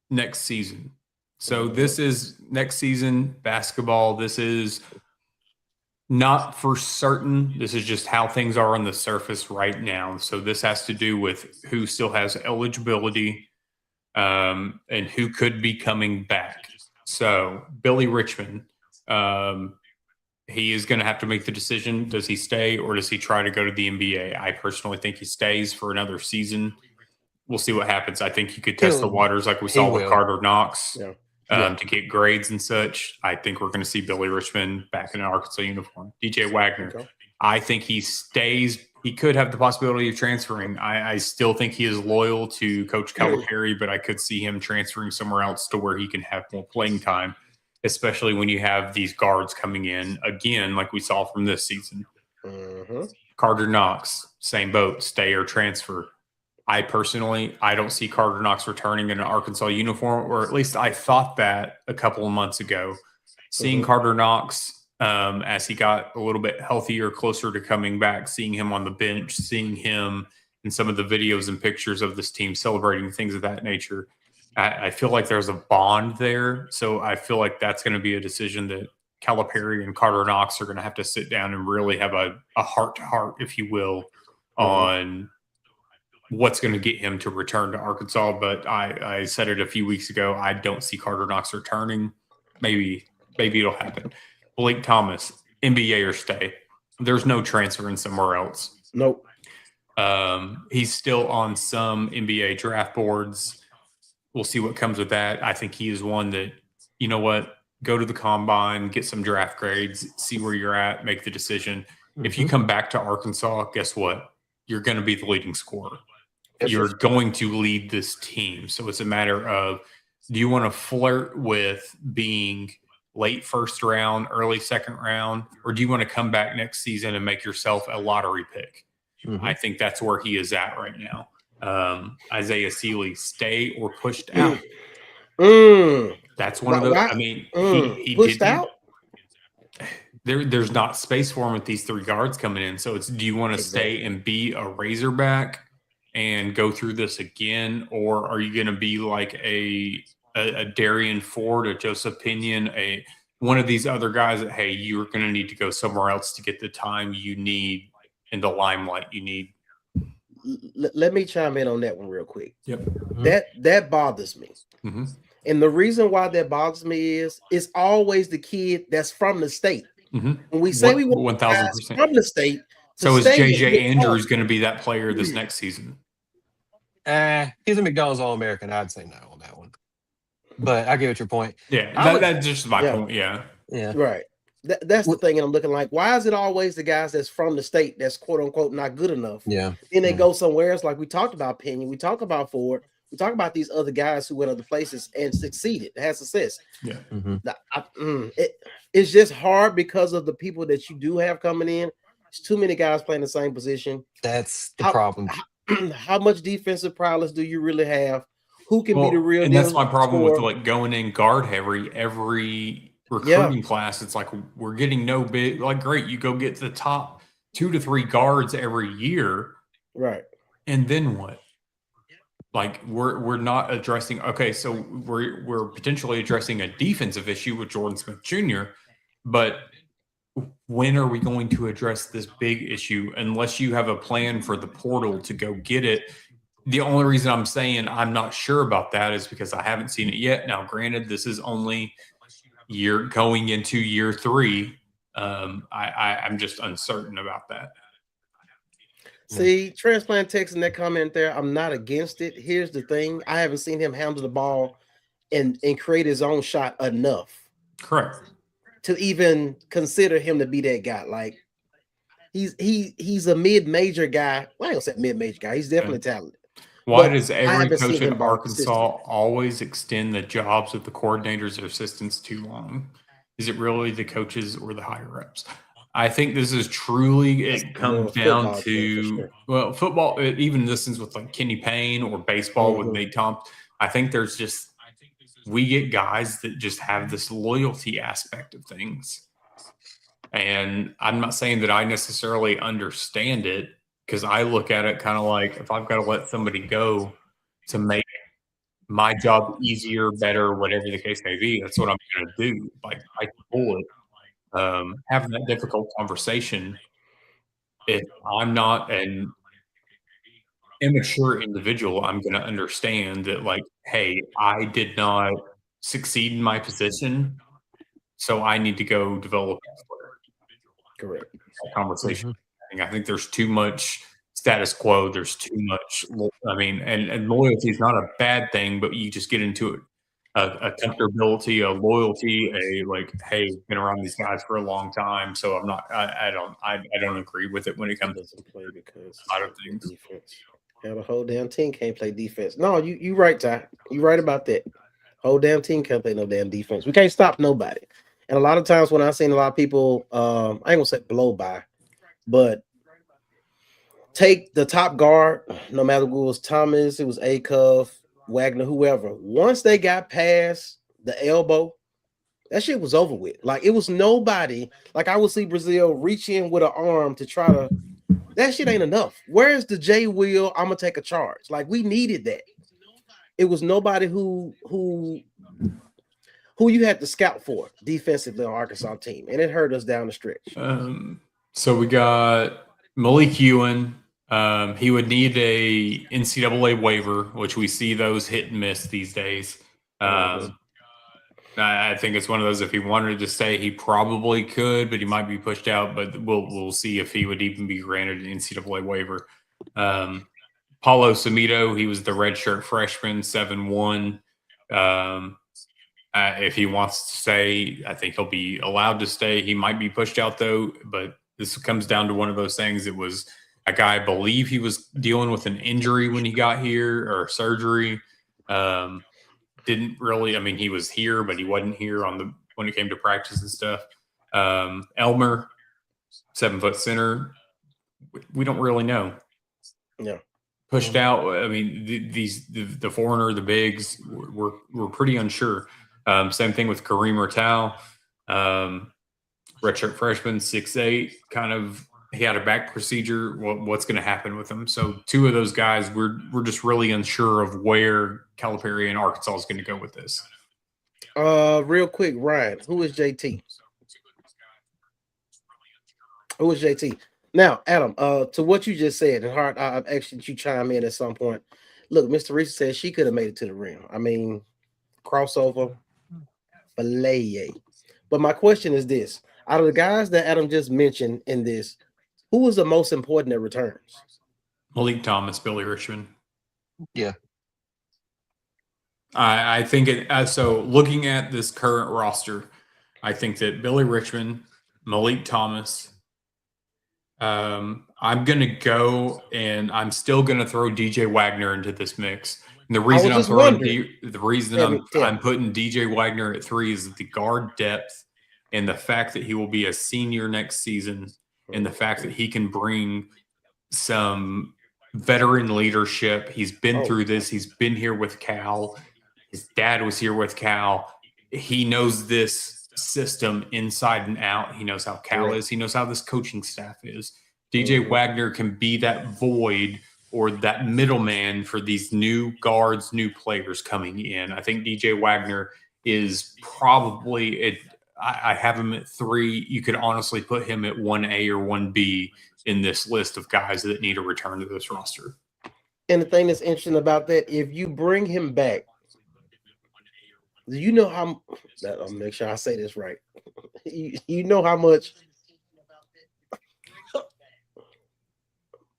next season. So this is next season basketball. This is not for certain. This is just how things are on the surface right now. So this has to do with who still has eligibility and who could be coming back. So Billy Richmond, he is going to have to make the decision. Does he stay or does he try to go to the NBA? I personally think he stays for another season. We'll see what happens. I think he could test the waters like we saw with Carter Knox to get grades and such. I think we're going to see Billy Richmond back in an Arkansas uniform. DJ Wagner, I think he stays. He could have the possibility of transferring. I still think he is loyal to Coach Calipari, but I could see him transferring somewhere else to where he can have more playing time, especially when you have these guards coming in again, like we saw from this season. Carter Knox, same boat, stay or transfer. I don't see Carter Knox returning in an Arkansas uniform, or at least I thought that a couple of months ago. Seeing Carter Knox as he got a little bit healthier, closer to coming back, seeing him on the bench, seeing him in some of the videos and pictures of this team celebrating, things of that nature, I feel like there's a bond there. So I feel like that's going to be a decision that Calipari and Carter Knox are going to have to sit down and really have a heart-to-heart, if you will, on what's going to get him to return to Arkansas. But I said it a few weeks ago. I don't see Carter Knox returning. Maybe it'll happen. Blake Thomas, NBA or stay. There's no transferring somewhere else. Nope. He's still on some NBA draft boards. We'll see what comes with that. I think he is one that, you know what, go to the combine, get some draft grades, see where you're at, make the decision. If you come back to Arkansas, guess what? You're going to be the leading scorer. You're going to lead this team. So it's a matter of, do you want to flirt with being late first round, early second round, or do you want to come back next season and make yourself a lottery pick? I think that's where he is at right now. Isaiah Seeley, stay or pushed out. That's one of those. I mean, he pushed out. There's not space for him with these three guards coming in. So it's, do you want to stay and be a Razorback and go through this again, or are you going to be like a Darian Ford, a Joseph Pinion, one of these other guys that, hey, you're going to need to go somewhere else to get the time you need and the limelight you need? Let me chime in on that one real quick. Yep. That bothers me. And the reason why that bothers me is it's always the kid that's from the state. When we say we want 1,000% from the state. So is JJ Andrews going to be that player this next season? He's a McDonald's All-American. I'd say no on that one. But I get what your point. Yeah, that's just my point. Yeah. Right. That's the thing. And I'm looking like, why is it always the guys that's from the state that's quote unquote not good enough? Yeah. Then they go somewhere else. Like we talked about Pinion, we talk about Ford, we talk about these other guys who went other places and succeeded, had success. Yeah. It's just hard because of the people that you do have coming in. There's too many guys playing the same position. That's the problem. How much defensive prowess do you really have? Who can be the real? And that's my problem with like going in guard every recruiting class. It's like we're getting no big, like, great, you go get the top 2 to 3 guards every year, right? And then what? Like we're not addressing. Okay, so we're potentially addressing a defensive issue with Jordan Smith Jr., but when are we going to address this big issue unless you have a plan for the portal to go get it? The only reason I'm saying I'm not sure about that is because I haven't seen it yet. Now, granted, this is only going into year 3. I'm just uncertain about that. See, Transplant text in that comment there. I'm not against it. Here's the thing. I haven't seen him handle the ball and create his own shot enough. Correct. To even consider him to be that guy. Like he's a mid-major guy. Well, I don't say mid-major guy. He's definitely talented. Why But does I every haven't coach seen in him ball Arkansas consistently. always extend the jobs of the coordinators or assistants too long? Is it really the coaches or the higher ups? I think this is truly, That's it more comes a down football thing for to, sure. well, football, even this is with like Kenny Payne or baseball with Mhm. Nate Thompson. I think there's just, we get guys that just have this loyalty aspect of things. And I'm not saying that I necessarily understand it, because I look at it kind of like, if I've got to let somebody go to make my job easier, better, whatever the case may be, that's what I'm going to do. Like, I pull it. Having that difficult conversation, if I'm not an immature individual, I'm going to understand that, like, hey, I did not succeed in my position, so I need to go develop elsewhere. Correct. That conversation. I think there's too much status quo. There's too much. I mean, and loyalty is not a bad thing, but you just get into it. A comfortability, a loyalty, a like, hey, been around these guys for a long time, so I'm not. I don't agree with it when it comes to Doesn't play because a lot of things. defense. How the whole damn team can't play defense. No, you right, Ty. You right about that. Whole damn team can't play no damn defense. We can't stop nobody. And a lot of times when I've seen a lot of people, I ain't gonna say blow by, but take the top guard, no matter who it was Thomas, it was Acuff, Wagner, whoever. Once they got past the elbow, that shit was over with. Like it was nobody. Like I would see Brazil reach in with an arm to try to. That shit ain't enough. Where's the J wheel? I'm gonna take a charge. Like we needed that. It was nobody who you had to scout for defensively on Arkansas team, and it hurt us down the stretch. So we got Malik Ewan. He would need a NCAA waiver, which we see those hit and miss these days. I think it's one of those. If he wanted to stay, he probably could, but he might be pushed out. But we'll see if he would even be granted an NCAA waiver. Paulo Samito, he was the redshirt freshman, 7'1". If he wants to stay, I think he'll be allowed to stay. He might be pushed out though, but this comes down to one of those things. It was a guy, I believe he was dealing with an injury when he got here or surgery. Didn't really, I mean, he was here, but he wasn't here when it came to practice and stuff. Elmer, 7-foot center. We don't really know. Yeah. Pushed out. I mean, the foreigner, the bigs, we're pretty unsure. Same thing with Kareem Rattal, redshirt freshman, 6'8", kind of. He had a back procedure. What's going to happen with him? So two of those guys, we're just really unsure of where Calipari and Arkansas is going to go with this. Real quick, Ryan, who is JT? Who is JT? Now, Adam, to what you just said, and Hart, I've actually you chime in at some point. Look, Mr. Reese said she could have made it to the rim. I mean, crossover, fillet. But my question is this: out of the guys that Adam just mentioned in this, who was the most important at returns? Malik Thomas, Billy Richmond. Yeah. I think it. So looking at this current roster, I think that Billy Richmond, Malik Thomas. I'm going to go, and I'm still going to throw DJ Wagner into this mix. And the reason I'm throwing I'm putting DJ Wagner at 3 is the guard depth and the fact that he will be a senior next season, and the fact that he can bring some veteran leadership. He's been through this. He's been here with Cal. His dad was here with Cal. He knows this system inside and out. He knows how Cal is. He knows how this coaching staff is. DJ Wagner can be that void or that middleman for these new guards, new players coming in. I think DJ Wagner is probably I have him at 3. You could honestly put him at 1A or 1B in this list of guys that need a return to this roster. And the thing that's interesting about that, if you bring him back, you know how. I'll make sure I say this right. You know how much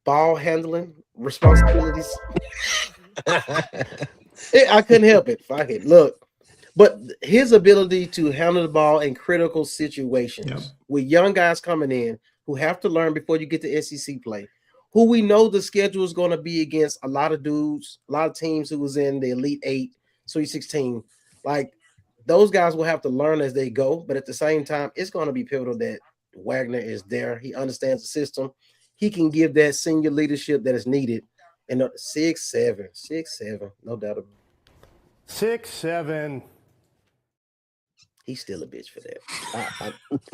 ball handling responsibilities. I couldn't help it. Fuck it. Look. But his ability to handle the ball in critical situations with young guys coming in who have to learn before you get to SEC play, who we know the schedule is going to be against a lot of dudes, a lot of teams who was in the Elite 8, Sweet 16. Like, those guys will have to learn as they go, but at the same time, it's going to be pivotal that Wagner is there. He understands the system. He can give that senior leadership that is needed. And 6'7", no doubt about it. 6'7". He's still a bitch for that.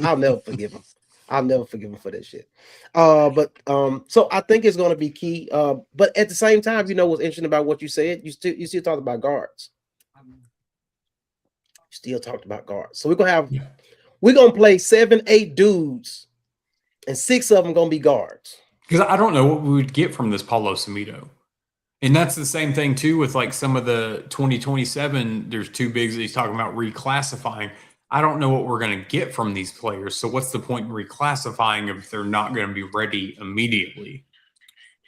I'll never forgive him. I'll never forgive him for that shit. So I think it's going to be key. But at the same time, you know what's interesting about what you said? You still talked about guards. Still talked about guards. So we're gonna play 7-8 dudes, and 6 of them gonna be guards. Because I don't know what we would get from this Paulo Samito. And that's the same thing too with like some of the 2027. There's 2 bigs that he's talking about reclassifying. I don't know what we're going to get from these players. So what's the point in reclassifying if they're not going to be ready immediately?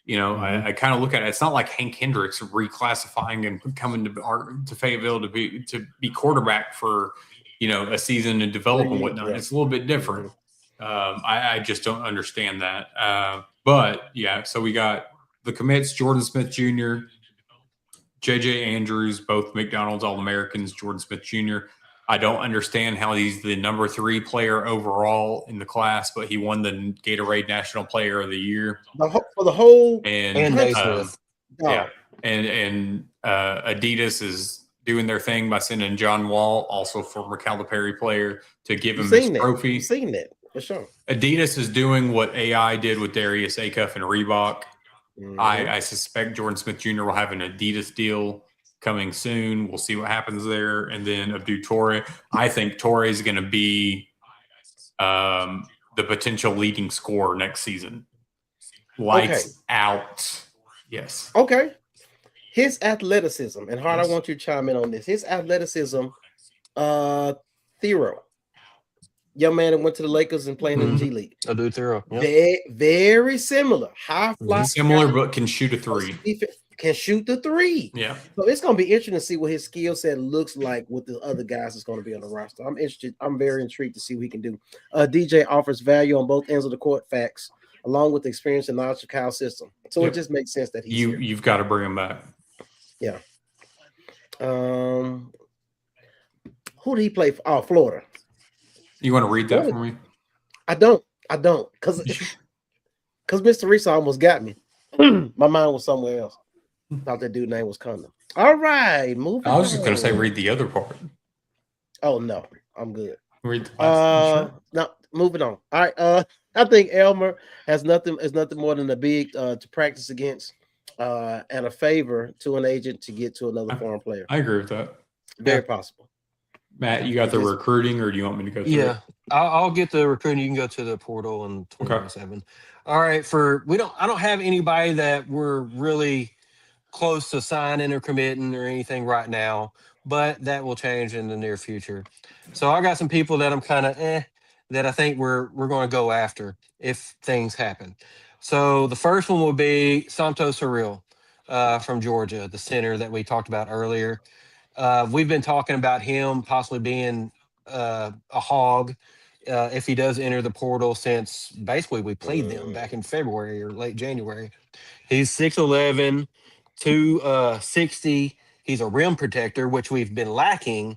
You know, I kind of look at it. It's not like Hank Hendricks reclassifying and coming to Fayetteville to be quarterback for, you know, a season and develop and whatnot. It's a little bit different. I just don't understand that. But yeah, so we got the commits: Jordan Smith Jr., JJ Andrews, both McDonald's All-Americans. Jordan Smith Jr. I don't understand how he's the number 3 player overall in the class, but he won the Gatorade National Player of the Year for the whole and yeah, and Adidas is doing their thing by sending John Wall, also former Calipari player, to give him his trophy. You've seen that for sure. Adidas is doing what AI did with Darius Acuff and Reebok. I suspect Jordan Smith Jr. will have an Adidas deal coming soon. We'll see what happens there. And then Abdou Torre. I think Torre is going to be the potential leading scorer next season. Lights out. Yes. Okay. His athleticism, and Hart, I want you to chime in on this. His athleticism, Thero. Young man that went to the Lakers and playing in the G League. Abdou Thero. Yep. Very similar. High fly. Similar, but can shoot a 3. Can shoot the 3. Yeah. So it's going to be interesting to see what his skill set looks like with the other guys that's going to be on the roster. I'm interested. I'm very intrigued to see what he can do. DJ offers value on both ends of the court, facts, along with the experience and knowledge of Kyle's system. So it just makes sense that you've got to bring him back. Yeah. Who did he play for? Oh, Florida. You want to read that for me? I don't. Because Mr. Reese almost got me. My mind was somewhere else. Thought that dude's name was Condon. All right, moving on. I was just going to say read the other part. Oh, no. I'm good. Read the last no, moving on. All right. I think Elmer is nothing more than a big to practice against and a favor to an agent to get to another foreign player. I agree with that. Very possible. Matt, you got the recruiting, or do you want me to go through it? I'll get the recruiting. You can go to the portal in 2027. Okay. All right. I don't have anybody that we're really close to signing or committing or anything right now, but that will change in the near future. So I got some people that I'm kind of that I think we're going to go after if things happen. So the first one will be Santos Harrell from Georgia, the center that we talked about earlier. We've been talking about him possibly being a hog if he does enter the portal, since basically we played them back in February or late January. He's 6'11", 260. He's a rim protector, which we've been lacking.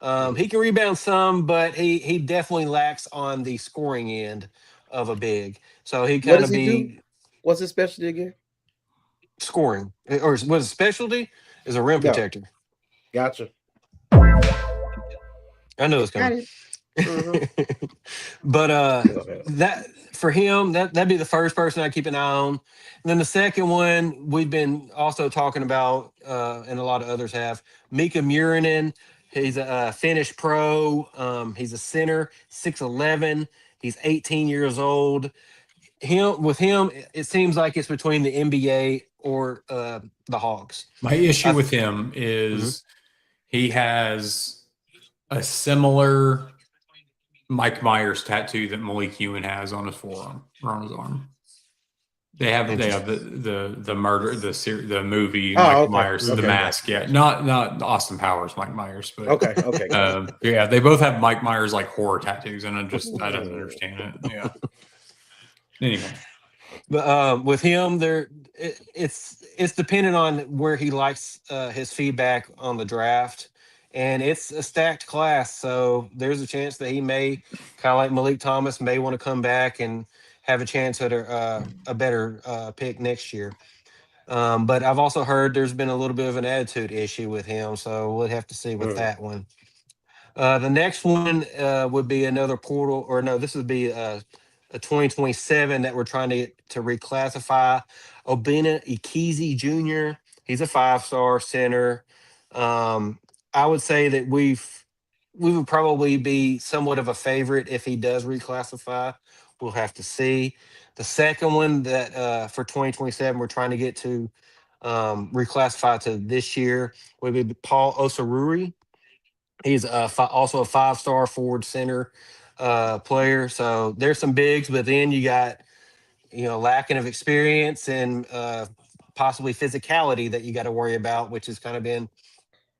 He can rebound some, but he definitely lacks on the scoring end of a big. So he kind of be. What's his specialty again? Scoring, or what's his specialty? Is a rim protector. Gotcha. I know it's coming. But that for him, that'd be the first person I keep an eye on. And then the second one we've been also talking about, and a lot of others have, Mika Murinen. He's a Finnish pro. He's a center, 6'11". He's 18 years old. With him, it seems like it's between the NBA or the Hogs. My issue with him is he has a similar Mike Myers tattoo that Malik Ewan has on his forearm or on his arm. They have the murder, the movie Mike Myers, The Mask. Yeah, not Austin Powers Mike Myers, but okay. Yeah, they both have Mike Myers like horror tattoos, and I don't understand it. Yeah. Anyway, But with him, it's dependent on where he likes his feedback on the draft, and it's a stacked class. So there's a chance that he may, kind of like Malik Thomas, may want to come back and have a chance at a better pick next year. But I've also heard there's been a little bit of an attitude issue with him, so we'll have to see with that one. The next one would be another portal, or no, this would be a 2027 that we're trying to reclassify. Obina Ikizi Jr. He's a 5-star center. I would say that we would probably be somewhat of a favorite if he does reclassify. We'll have to see. The second one that for 2027 we're trying to get to reclassify to this year would be Paul Osaruri. He's also a 5-star forward center player. So there's some bigs, but then you got lacking of experience and possibly physicality that you got to worry about, which has kind of been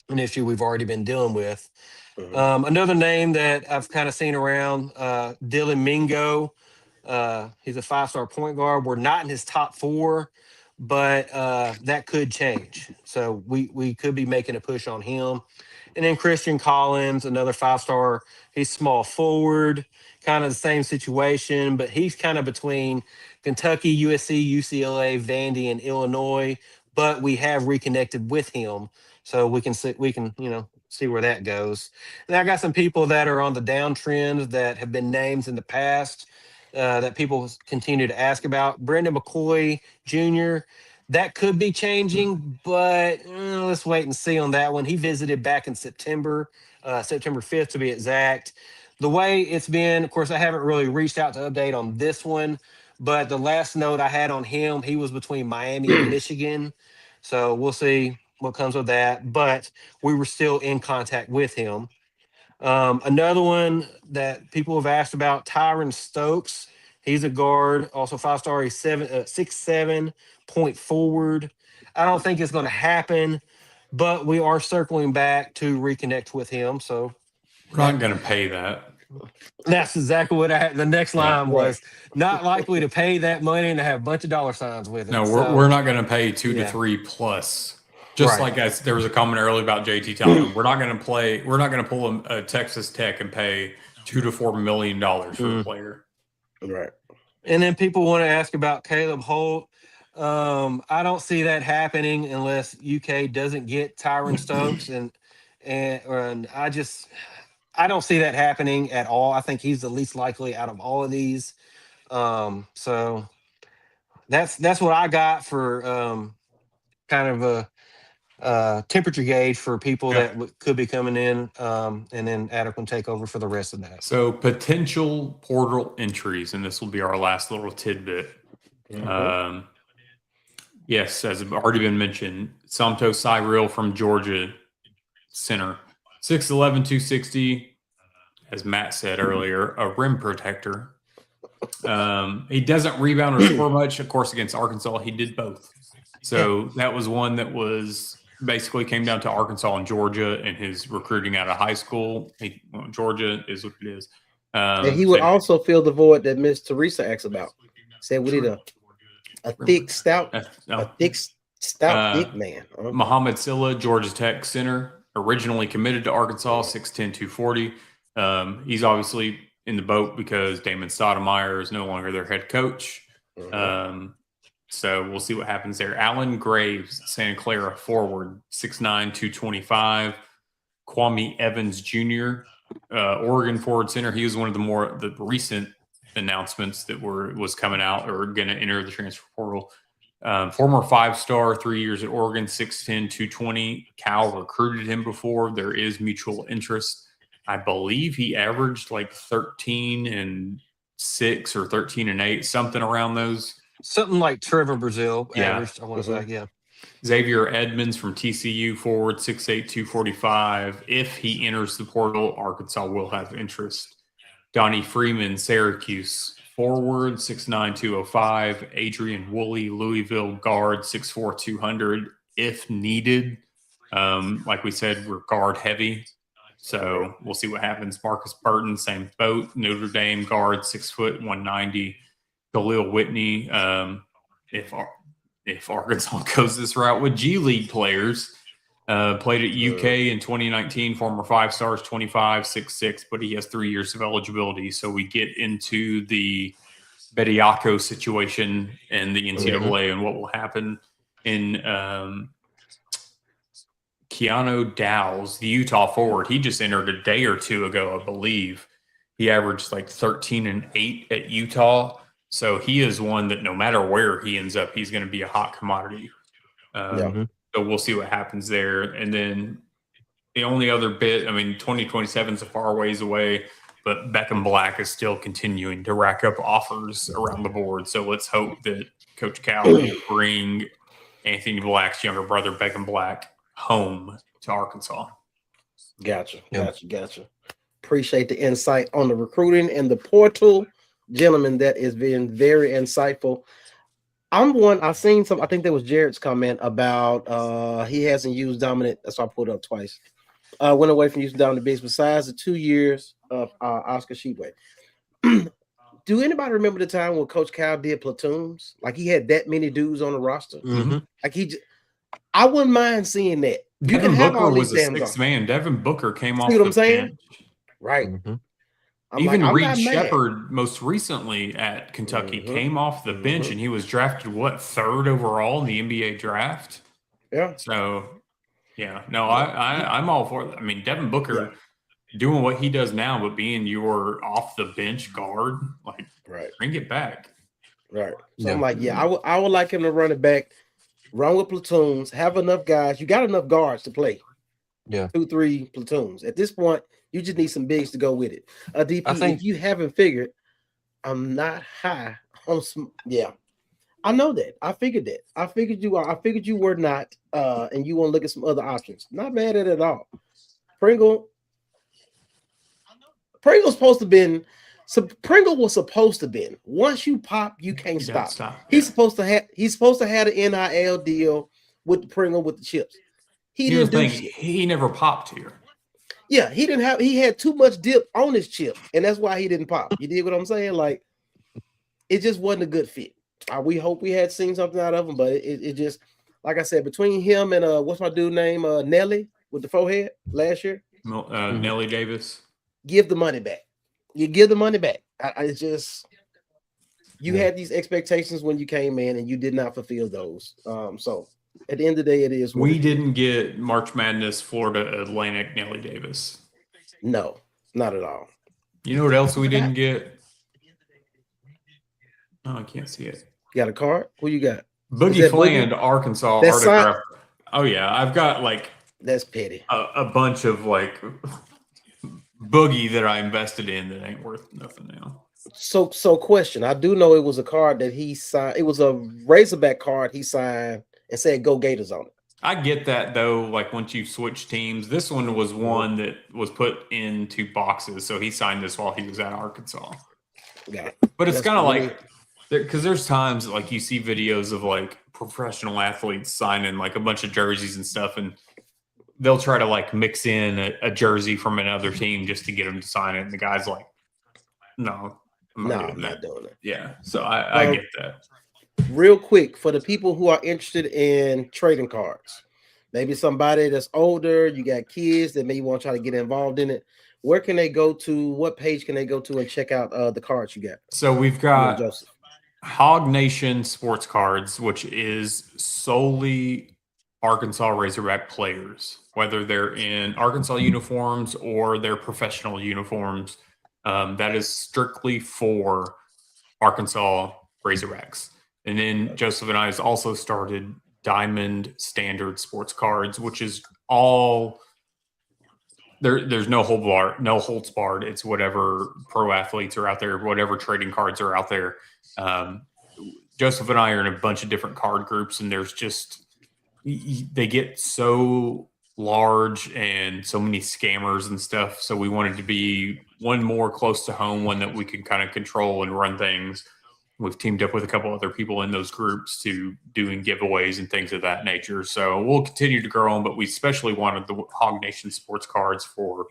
an issue we've already been dealing with. Another name that I've kind of seen around, Dylan Mingo. He's a 5-star point guard. We're not in his top 4, but that could change. So we could be making a push on him. And then Christian Collins, another 5-star. He's small forward, kind of the same situation, but he's kind of between Kentucky, USC, UCLA, Vandy, and Illinois. But we have reconnected with him, so we can see where that goes. And I got some people that are on the downtrend that have been names in the past that people continue to ask about. Brendan McCoy Jr., that could be changing, but let's wait and see on that one. He visited back in September 5th to be exact. The way it's been, of course, I haven't really reached out to update on this one, but the last note I had on him, he was between Miami and Michigan. So we'll see what comes with that. But we were still in contact with him. Another one that people have asked about, Tyron Stokes. He's a guard, also 5-star. He's 6'7" point forward. I don't think it's going to happen, but we are circling back to reconnect with him. So we're not going to pay that. That's exactly what the next line was. Not likely to pay that money and to have a bunch of dollar signs with it. No, we're not going to pay 2 to 3 plus. Just like there was a comment earlier about JT Talon. We're not going to pull a Texas Tech and pay $2 to $4 million for a player. Right. And then people want to ask about Caleb Holt. I don't see that happening unless UK doesn't get Tyron Stokes, and I don't see that happening at all. I think he's the least likely out of all of these. So that's what I got for kind of a temperature gauge for people that could be coming in, and then Adam can take over for the rest of that. So potential portal entries, and this will be our last little tidbit. Yes, as already been mentioned, Somto Cyril from Georgia, center, 6'11", 260. As Matt said earlier, a rim protector. He doesn't rebound or score much. Of course, against Arkansas, he did both. So that was one that was basically came down to Arkansas and Georgia and his recruiting out of high school. Georgia is what it is. And he would also fill the void that Miss Teresa asked about. Said we need a thick, stout, thick man. Muhammad Silla, Georgia Tech center, originally committed to Arkansas, 6'10", 240. He's obviously in the boat because Damon Stoudemire is no longer their head coach. So we'll see what happens there. Alan Graves, Santa Clara forward, 6'9", 225. Kwame Evans Jr., Oregon forward center. He was one of the recent announcements that was coming out or going to enter the transfer portal. Former 5-star, 3 years at Oregon, 6'10", 220. Cal recruited him before. There is mutual interest. I believe he averaged like 13 and 6 or 13 and 8, something around those. Something like Trevor Brazile averaged, I want to say, Xavier Edmonds from TCU forward, 6'8", 245. If he enters the portal, Arkansas will have interest. Donnie Freeman, Syracuse forward, 6'9", 205. Adrian Woolley, Louisville guard, 6'4", 200. If needed, like we said, we're guard heavy. So we'll see what happens. Marcus Burton, same boat. Notre Dame guard, 6 foot, 190. Khalil Whitney. If Arkansas goes this route with G League players, played at UK in 2019, former 5 stars, 25, 6'6", but he has 3 years of eligibility. So we get into the Bediako situation and the NCAA and what will happen in Keanu Dowles, the Utah forward. He just entered a day or two ago, I believe. He averaged like 13 and 8 at Utah. So he is one that no matter where he ends up, he's going to be a hot commodity. So we'll see what happens there. And then the only other bit, I mean, 2027 is a far ways away, but Beckham Black is still continuing to rack up offers around the board. So let's hope that Coach Cal will bring Anthony Black's younger brother, Beckham Black, home to Arkansas. Gotcha. Appreciate the insight on the recruiting and the portal, gentlemen. That has been very insightful. I've seen some, I think there was Jared's comment about he hasn't used dominant. That's why I pulled up twice. Went away from using dominant bigs besides the 2 years of Oscar Sheetway. Do anybody remember the time when Coach Cal did platoons? Like he had that many dudes on the roster. Like I wouldn't mind seeing that. You Devin can have Booker all was these a damn sixth man. Devin Booker came off See what the I'm saying? bench. Right. Even I'm Reed not mad. Shepard, most recently at Kentucky, came off the bench and he was drafted, third overall in the NBA draft? Yeah. So, I'm all for that. I mean, Devin Booker doing what he does now, but being your off the bench guard, like, bring it back. Right. So I'm like, I would like him to run it back, run with platoons, have enough guys. You got enough guards to play. Yeah. 2-3 platoons. At this point, you just need some bigs to go with it. DP, think- if you haven't figured, I'm not high on some. Yeah, I know that. I figured that. I figured you are. I figured you were not. And you want to look at some other options. Not mad at it at all. Pringle's supposed to been. So Pringle was supposed to be. Once you pop, you can't stop. He's supposed to have. He's supposed to have an NIL deal with the Pringle with the chips. He didn't do shit. He never popped here. Yeah, he didn't have. He had too much dip on his chip, and that's why he didn't pop. You dig what I'm saying? Like, it just wasn't a good fit. We hope we had seen something out of him, but it just, like I said, between him and what's my dude name, Nelly with the forehead last year, Nelly Davis. Give the money back. You give the money back. It's just you had these expectations when you came in, and you did not fulfill those. So. At the end of the day, it is. We didn't get March Madness Florida Atlantic Nelly Davis. No, not at all. You know what else we didn't get? Oh, I can't see it. You got a card? Who you got? Boogie Fland, Arkansas autograph. Oh yeah, I've got like that's petty. A bunch of like Boogie that I invested in that ain't worth nothing now. So question. I do know it was a card that he signed. It was a Razorback card he signed and said "Go Gators" on it. I get that though. Like once you switch teams, this one was one that was put into boxes. So he signed this while he was at Arkansas. Yeah, but it's kind of like because there's times like you see videos of like professional athletes signing like a bunch of jerseys and stuff, and they'll try to like mix in a jersey from another team just to get them to sign it. And the guy's like, "No, I'm not doing it." Yeah, so I get that. Real quick, for the people who are interested in trading cards, maybe somebody that's older, you got kids that maybe want to try to get involved in it. Where can they go to? What page can they go to and check out the cards you got? So we've got Hog Nation Sports Cards, which is solely Arkansas Razorback players, whether they're in Arkansas uniforms or their professional uniforms. That is strictly for Arkansas Razorbacks. And then Joseph and I has also started Diamond Standard Sports Cards, which is all there's no holds barred. It's whatever pro athletes are out there, whatever trading cards are out there. Joseph and I are in a bunch of different card groups, and there's just they get so large and so many scammers and stuff. So we wanted to be one more close to home, one that we could kind of control and run things. We've teamed up with a couple other people in those groups to doing giveaways and things of that nature. So we'll continue to grow on, but we especially wanted the Hog Nation Sports Cards for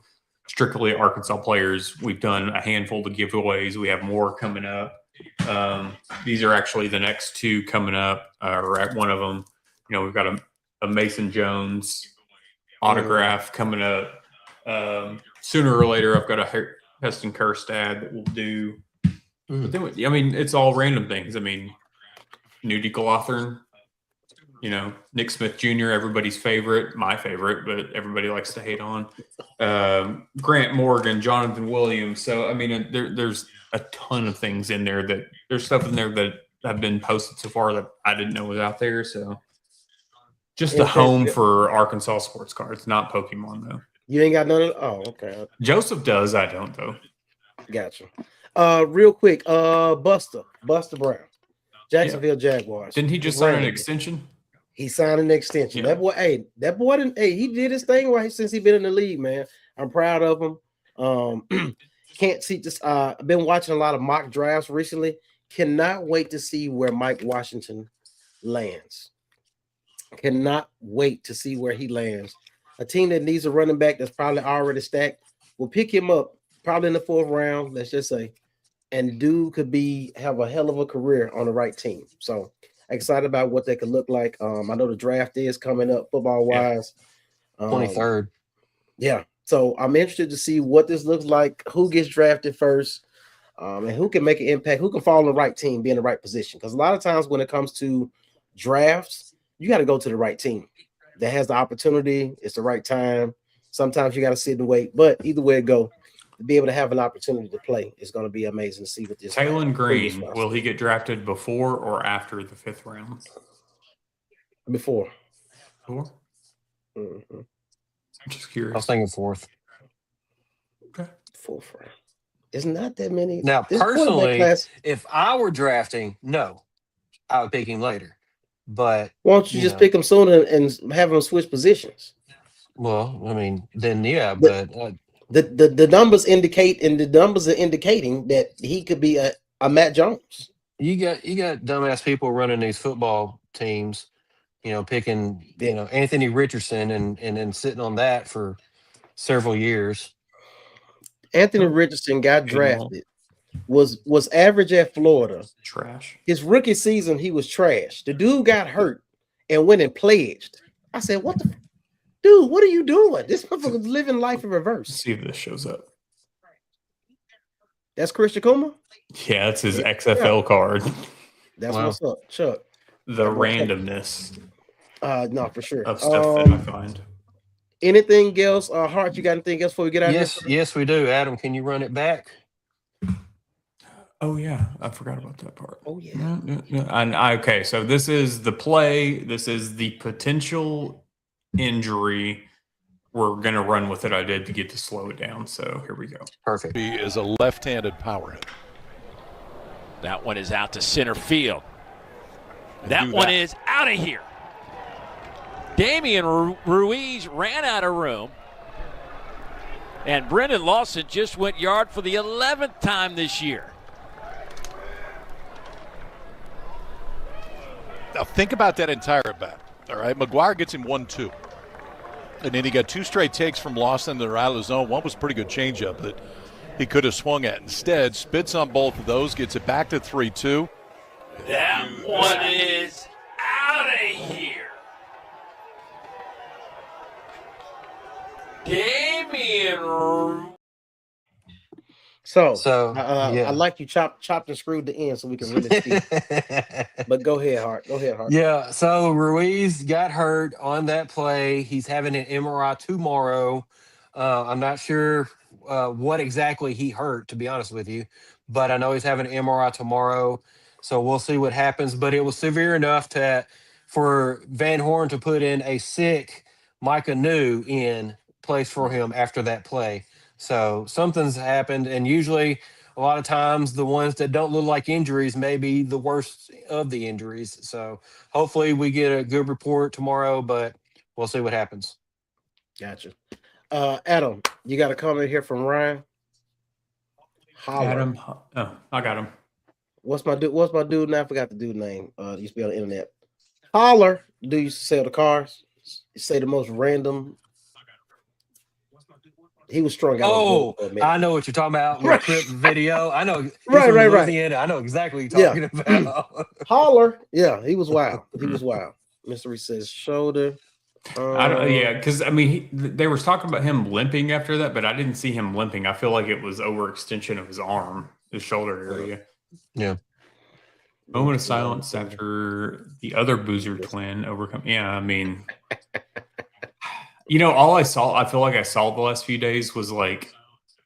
strictly Arkansas players. We've done a handful of giveaways. We have more coming up. These are actually the next two coming up, or at one of them. You know, we've got a Mason Jones autograph coming up. Sooner or later, I've got a Heston Kjerstad that we'll do. But then, I mean, it's all random things. I mean, Nudie Glothren, you know, Nick Smith Jr., everybody's favorite, my favorite, but everybody likes to hate on. Grant Morgan, Jonathan Williams. So, I mean, there's a ton of things in there that there's stuff in there that have been posted so far that I didn't know was out there. So, just a home for Arkansas sports cards, not Pokemon, though. You ain't got none of Oh, okay. Joseph does. I don't, though. Gotcha. Real quick, Buster Brown, Jacksonville Jaguars. Didn't he just sign an extension? He signed an extension. Yeah. That boy didn't. Hey, he did his thing right since he been in the league, man. I'm proud of him. Can't see this. I've been watching a lot of mock drafts recently. Cannot wait to see where Mike Washington lands. Cannot wait to see where he lands. A team that needs a running back that's probably already stacked will pick him up probably in the 4th round. Let's just say. And dude could have a hell of a career on the right team. So excited about what they could look like. I know the draft is coming up football wise. 23rd. Yeah. So I'm interested to see what this looks like, who gets drafted first, and who can make an impact, who can fall on the right team, be in the right position. Because a lot of times when it comes to drafts, you got to go to the right team that has the opportunity. It's the right time. Sometimes you got to sit and wait. But either way it go, to be able to have an opportunity to play is going to be amazing to see what this. Taylon Green, will he get drafted before or after the 5th round? Before. Before? Mm-hmm. I'm just curious. I was thinking 4th. Okay. 4th round. It's not that many. Now, personally, if I were drafting, no, I would pick him later. But why don't you just pick him sooner and have him switch positions? Well, I mean, then yeah, but the numbers indicate, and the numbers are indicating that he could be a Matt Jones. You got dumbass people running these football teams, picking Anthony Richardson and sitting on that for several years. Anthony Richardson got drafted, was average at Florida. Trash. His rookie season, he was trash. The dude got hurt and went and pledged. I said, "What the dude? What are you doing? This motherfucker's living life in reverse." Let's see if this shows up. That's Chris Chakuma? Yeah, that's his XFL card. That's what's up, Chuck. The randomness. No, for sure. Of stuff that I find. Anything else? Hart, you got anything else before we get out of here? Yes, we do. Adam, can you run it back? Oh, yeah. I forgot about that part. Oh, yeah. Okay, so this is the play. This is the potential injury. We're going to run with it. I did to get to slow it down, so here we go. Perfect. He is a left-handed power hitter. That one is out to center field. That one is out of here. Damian Ruiz ran out of room. And Brendan Lawson just went yard for the 11th time this year. Now think about that entire at bat. All right, McGuire gets him 1-2. And then he got 2 straight takes from Lawson that are out of the zone. One was a pretty good changeup that he could have swung at. Instead, spits on both of those, gets it back to 3-2. That one is out of here. Damian. I like you chopped and screwed the end so we can really see. But go ahead, Hart. Yeah, so Ruiz got hurt on that play. He's having an MRI tomorrow. I'm not sure what exactly he hurt, to be honest with you, but I know he's having an MRI tomorrow. So we'll see what happens. But it was severe enough for Van Horn to put in a sick Micah New in place for him after that play. So something's happened, and usually a lot of times the ones that don't look like injuries may be the worst of the injuries. So hopefully we get a good report tomorrow, but we'll see what happens. Gotcha. Adam, you got a comment here from Ryan? Holler. Adam, I got him. What's my dude now? I forgot the dude name. Used to be on the internet. Holler. Do you sell the cars? Say the most random. He was strung out. Oh, I know what you're talking about. With clip video. I know. Right. I know exactly what you're talking about. Holler. Yeah, he was wild. He was wild. Mystery says shoulder. Because I mean, they were talking about him limping after that, but I didn't see him limping. I feel like it was overextension of his arm, his shoulder area. Yeah. Moment of silence after the other Boozer twin overcome. Yeah, I mean, all I feel like I saw the last few days was like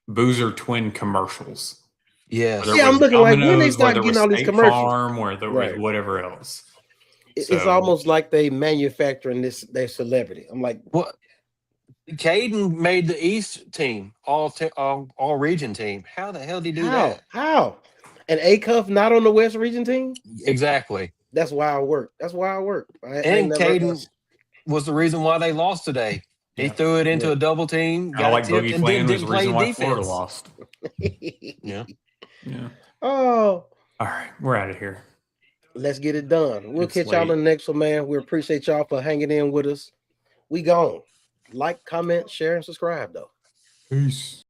Boozer twin commercials. Yeah. I'm looking like when they start getting all these commercials. Farm, where there was whatever else. It's almost like they manufacturing their celebrity. I'm like, what? Caden made the East team, all region team. How the hell did he do that? How? And A-Cuff not on the West region team? Exactly. That's wild work. And Caden was the reason why they lost today. He threw it into a double team. I like Boogie playing was the reason why Florida lost. Yeah. Oh. All right, we're out of here. Let's get it done. We'll catch y'all in the next one, man. We appreciate y'all for hanging in with us. We gone. Like, comment, share, and subscribe, though. Peace.